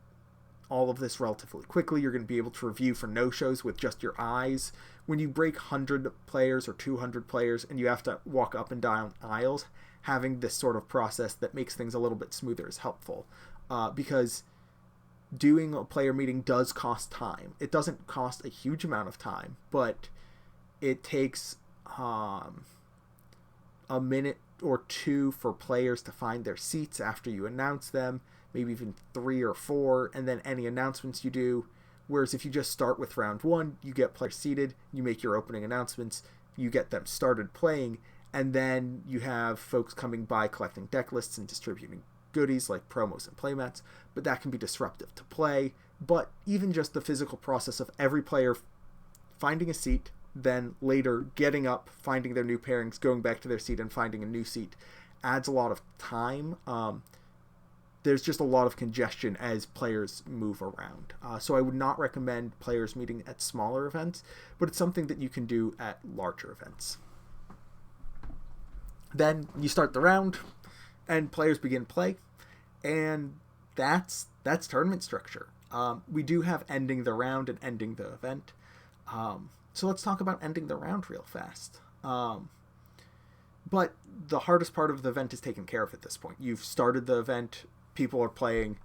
all of this relatively quickly. You're going to be able to review for no-shows with just your eyes. When you break 100 players or 200 players and you have to walk up and down aisles, having this sort of process that makes things a little bit smoother is helpful, because doing a player meeting does cost time. It doesn't cost a huge amount of time, but it takes a minute or two for players to find their seats after you announce them, maybe even 3 or 4, and then any announcements you do. Whereas if you just start with round one, you get players seated, you make your opening announcements, you get them started playing, and then you have folks coming by collecting deck lists and distributing goodies like promos and playmats, but that can be disruptive to play. But even just the physical process of every player finding a seat, then later getting up, finding their new pairings, going back to their seat and finding a new seat adds a lot of time. there's just a lot of congestion as players move around. So I would not recommend players meeting at smaller events, but it's something that you can do at larger events. Then you start the round, and players begin play, and that's tournament structure. We do have ending the round and ending the event. So let's talk about ending the round real fast. But the hardest part of the event is taken care of at this point. You've started the event, people are playing.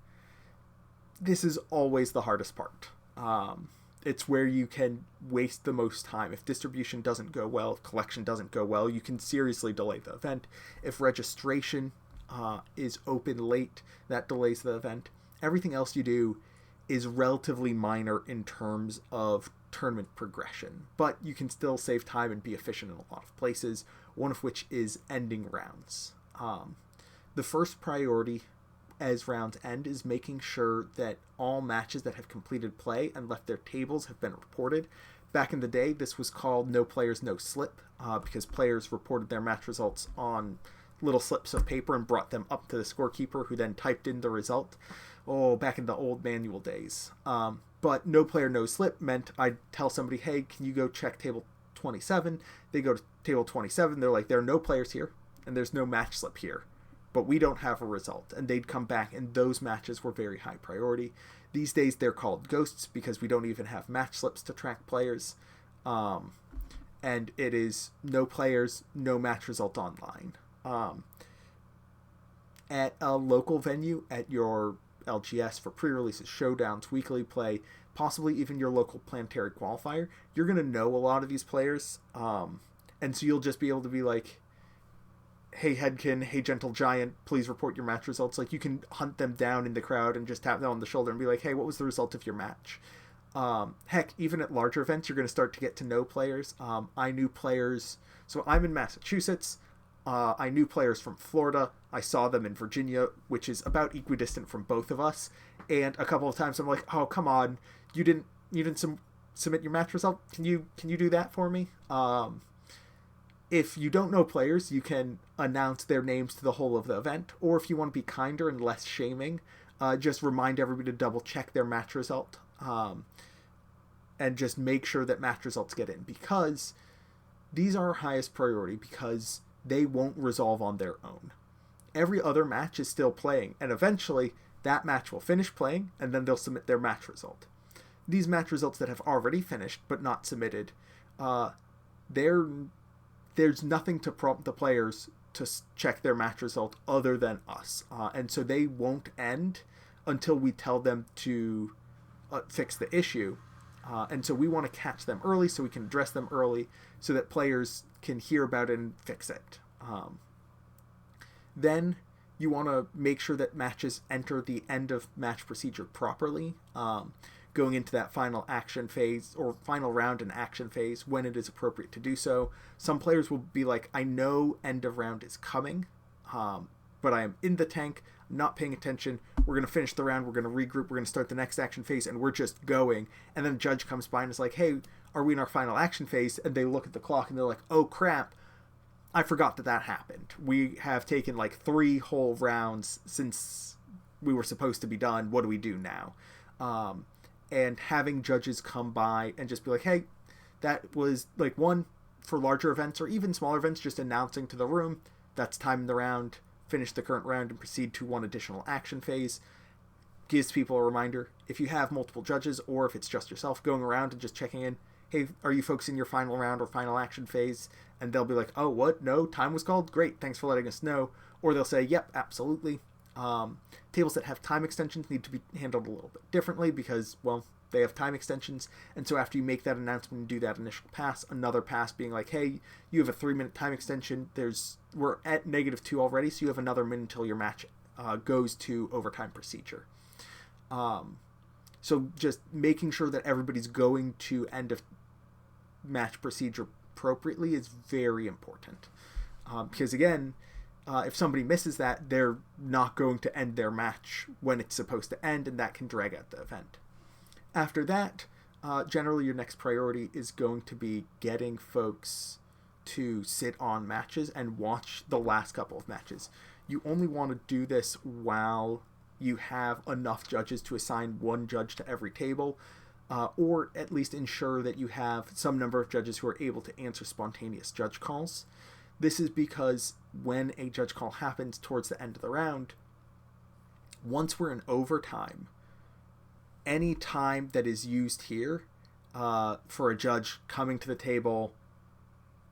This is always the hardest part. It's where you can waste the most time. If distribution doesn't go well, if collection doesn't go well, you can seriously delay the event. If registration is open late, that delays the event. Everything else you do is relatively minor in terms of tournament progression, but you can still save time and be efficient in a lot of places, one of which is ending rounds. The first priority as rounds end is making sure that all matches that have completed play and left their tables have been reported. Back in the day, this was called no players, no slip, because players reported their match results on little slips of paper and brought them up to the scorekeeper, who then typed in the result. Oh, back in the old manual days. But no player, no slip meant I'd tell somebody, hey, can you go check table 27? They go to table 27. They're like, there are no players here, and there's no match slip here, but we don't have a result. And they'd come back, and those matches were very high priority. These days, they're called ghosts because we don't even have match slips to track players. And it is no players, no match result online. At a local venue, at your LGS for pre-releases, showdowns, weekly play, possibly even your local planetary qualifier, you're going to know a lot of these players. And so you'll just be able to be like, hey Headkin, hey Gentle Giant, please report your match results. Like, you can hunt them down in the crowd and just tap them on the shoulder and be like, hey, what was the result of your match? Heck, even at larger events, you're going to start to get to know players. I knew players, so I'm in Massachusetts. I knew players from Florida. I saw them in Virginia, which is about equidistant from both of us. And a couple of times I'm like, oh, come on, you didn't submit your match result. Can you do that for me? If you don't know players, you can announce their names to the whole of the event. Or if you want to be kinder and less shaming, just remind everybody to double check their match result. And just make sure that match results get in, because these are our highest priority, because they won't resolve on their own. Every other match is still playing, and eventually that match will finish playing, and then they'll submit their match result. These match results that have already finished but not submitted, there's nothing to prompt the players to check their match result other than us. And so they won't end until we tell them to fix the issue. And so we want to catch them early so we can address them early so that players can hear about it and fix it. Then you want to make sure that matches enter the end of match procedure properly, going into that final action phase or final round and action phase when it is appropriate to do so. Some players will be like, I know end of round is coming, but I am in the tank, I'm not paying attention, we're going to finish the round, we're going to regroup, we're going to start the next action phase, and we're just going. And then the judge comes by and is like, hey, are we in our final action phase? And they look at the clock and they're like, oh crap, I forgot that happened. We have taken like 3 whole rounds since we were supposed to be done. What do we do now? And having judges come by and just be like, hey, that was like one for larger events or even smaller events, just announcing to the room, that's time in the round, finish the current round and proceed to one additional action phase. Gives people a reminder. If you have multiple judges or if it's just yourself, going around and just checking in, hey, are you folks in your final round or final action phase? And they'll be like, oh, what? No, time was called? Great, thanks for letting us know. Or they'll say, yep, absolutely. Tables that have time extensions need to be handled a little bit differently because, well, they have time extensions. And so after you make that announcement and do that initial pass, another pass being like, hey, you have a 3-minute time extension. We're at -2 already, so you have another minute until your match goes to overtime procedure. So just making sure that everybody's going to end of match procedure appropriately is very important. Because again, if somebody misses that, they're not going to end their match when it's supposed to end, and that can drag out the event. After that, generally your next priority is going to be getting folks to sit on matches and watch the last couple of matches. You only want to do this while you have enough judges to assign one judge to every table, or at least ensure that you have some number of judges who are able to answer spontaneous judge calls. This is because when a judge call happens towards the end of the round, once we're in overtime, any time that is used here for a judge coming to the table,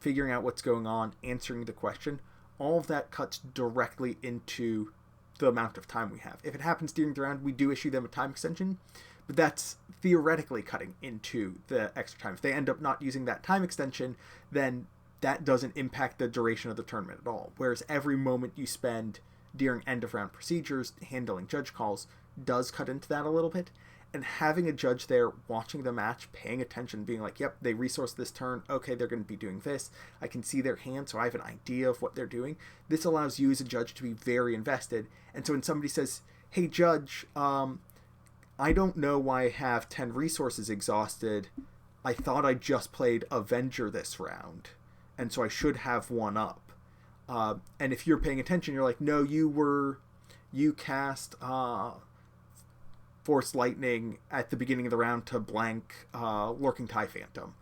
figuring out what's going on, answering the question, all of that cuts directly into the amount of time we have. If it happens during the round, we do issue them a time extension, but that's theoretically cutting into the extra time. If they end up not using that time extension, then that doesn't impact the duration of the tournament at all. Whereas every moment you spend during end of round procedures handling judge calls does cut into that a little bit. And having a judge there watching the match, paying attention, being like, yep, they resourced this turn, okay, they're going to be doing this, I can see their hand, so I have an idea of what they're doing. This allows you as a judge to be very invested. And so when somebody says, hey judge, I don't know why I have 10 resources exhausted, I thought I just played Avenger this round, and so I should have one up. And if you're paying attention, you're like, no, you cast Force Lightning at the beginning of the round to blank Lurking TIE Phantom,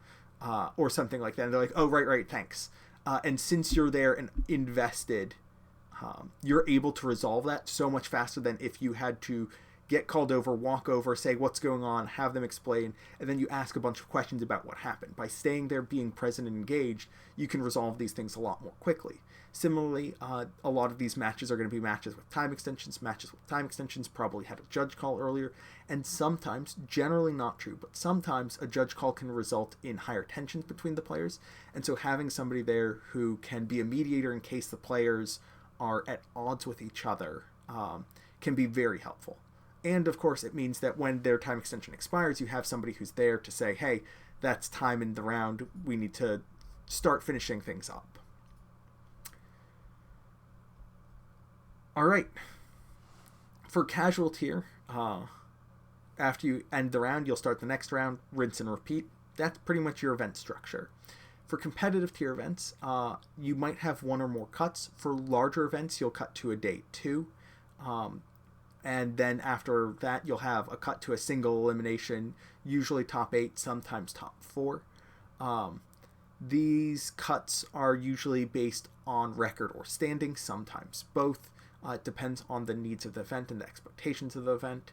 or something like that. And they're like, oh, right, thanks. And since you're there and invested, you're able to resolve that so much faster than if you had to get called over, walk over, say what's going on, have them explain, and then you ask a bunch of questions about what happened. By staying there, being present and engaged, you can resolve these things a lot more quickly. Similarly, a lot of these matches are going to be matches with time extensions. Matches with time extensions probably had a judge call earlier, and sometimes, generally not true, but sometimes a judge call can result in higher tensions between the players, and so having somebody there who can be a mediator in case the players are at odds with each other can be very helpful. And of course, it means that when their time extension expires, you have somebody who's there to say, hey, that's time in the round, we need to start finishing things up. All right. For casual tier, after you end the round, you'll start the next round, rinse and repeat. That's pretty much your event structure. For competitive tier events, you might have one or more cuts. For larger events, you'll cut to a day 2. And then after that, you'll have a cut to a single elimination, usually top 8, sometimes top 4. These cuts are usually based on record or standing, sometimes both. It depends on the needs of the event and the expectations of the event.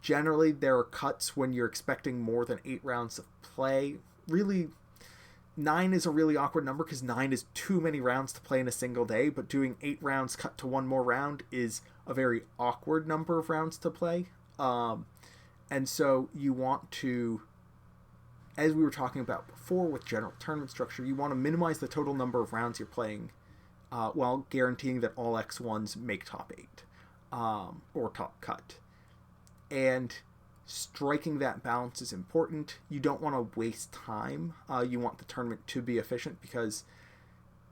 Generally, there are cuts when you're expecting more than 8 rounds of play. Really, 9 is a really awkward number because 9 is too many rounds to play in a single day, but doing 8 rounds cut to 1 more round is a very awkward number of rounds to play. And so you want to, as we were talking about before with general tournament structure, you want to minimize the total number of rounds you're playing while guaranteeing that all X1s make top 8 or top cut. And striking that balance is important. You don't want to waste time. You want the tournament to be efficient because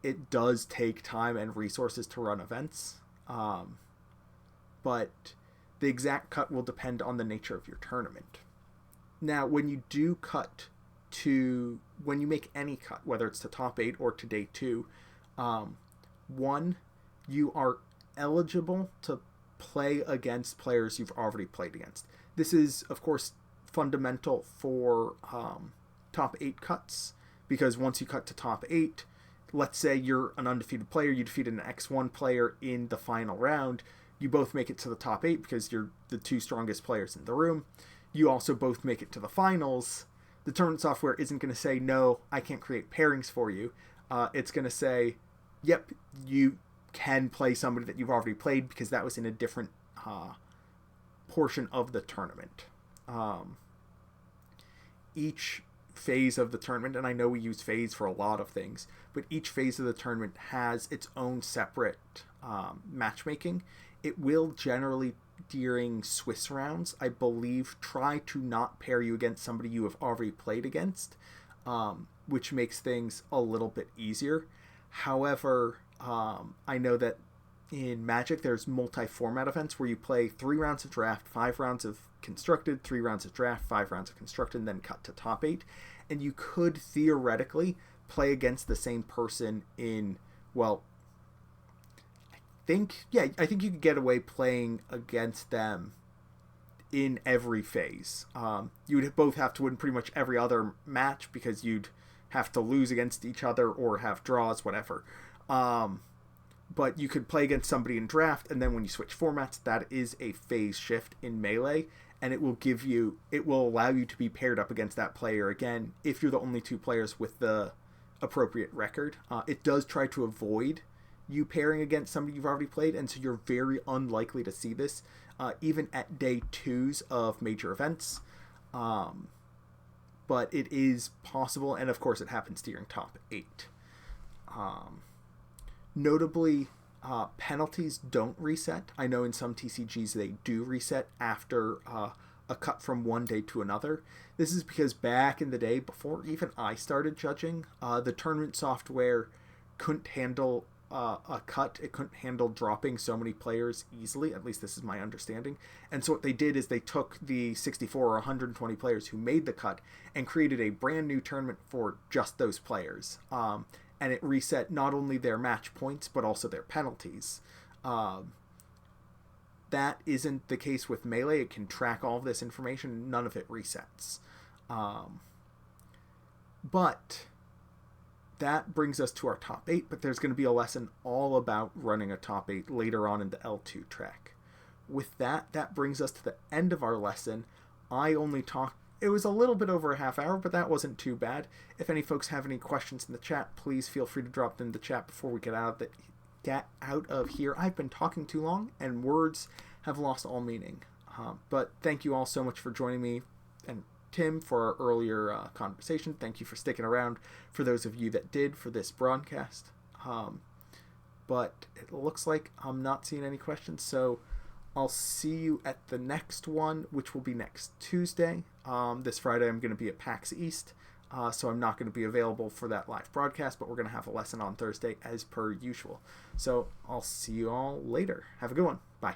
it does take time and resources to run events. But the exact cut will depend on the nature of your tournament. Now, when you do cut to, when you make any cut, whether it's to top 8 or to day 2, 1, you are eligible to play against players you've already played against. This is, of course, fundamental for top 8 cuts, because once you cut to top 8, let's say you're an undefeated player, you defeated an X1 player in the final round, you both make it to the top 8 because you're the 2 strongest players in the room. You also both make it to the finals. The tournament software isn't going to say, no, I can't create pairings for you. It's going to say, yep, you can play somebody that you've already played because that was in a different portion of the tournament. Each phase of the tournament, and I know we use phase for a lot of things, but each phase of the tournament has its own separate matchmaking. It will generally, during Swiss rounds, I believe, try to not pair you against somebody you have already played against, which makes things a little bit easier. However, I know that in Magic there's multi-format events where you play 3 rounds of draft, 5 rounds of constructed, 3 rounds of draft, 5 rounds of constructed, and then cut to top 8. And you could theoretically play against the same person in, well, I think you could get away playing against them in every phase. You would both have to win pretty much every other match because you'd have to lose against each other or have draws, whatever. But you could play against somebody in draft, and then when you switch formats, that is a phase shift in Melee, and it will allow you to be paired up against that player again if you're the only two players with the appropriate record. It does try to avoid you pairing against somebody you've already played, and so you're very unlikely to see this even at day 2s of major events. But it is possible, and of course it happens during top 8. Notably, penalties don't reset. I know in some TCGs they do reset after a cut from one day to another. This is because back in the day, before even I started judging, the tournament software couldn't handle a cut. It couldn't handle dropping so many players easily. At least this is my understanding. And so what they did is they took the 64 or 120 players who made the cut and created a brand new tournament for just those players. And it reset not only their match points, but also their penalties. That isn't the case with Melee. It can track all of this information. None of it resets. But that brings us to our top 8, but there's going to be a lesson all about running a top 8 later on in the L2 track. With that brings us to the end of our lesson. I only talked, it was a little bit over a half hour, but that wasn't too bad. If any folks have any questions in the chat, please feel free to drop them in the chat before we get out of here. I've been talking too long, and words have lost all meaning. But thank you all so much for joining me, and Tim for our earlier conversation. Thank you for sticking around for those of you that did for this broadcast. But it looks like I'm not seeing any questions, so I'll see you at the next one, which will be next Tuesday. This Friday I'm going to be at PAX East, so I'm not going to be available for that live broadcast, but we're going to have a lesson on Thursday as per usual. So I'll see you all later. Have a good one. Bye.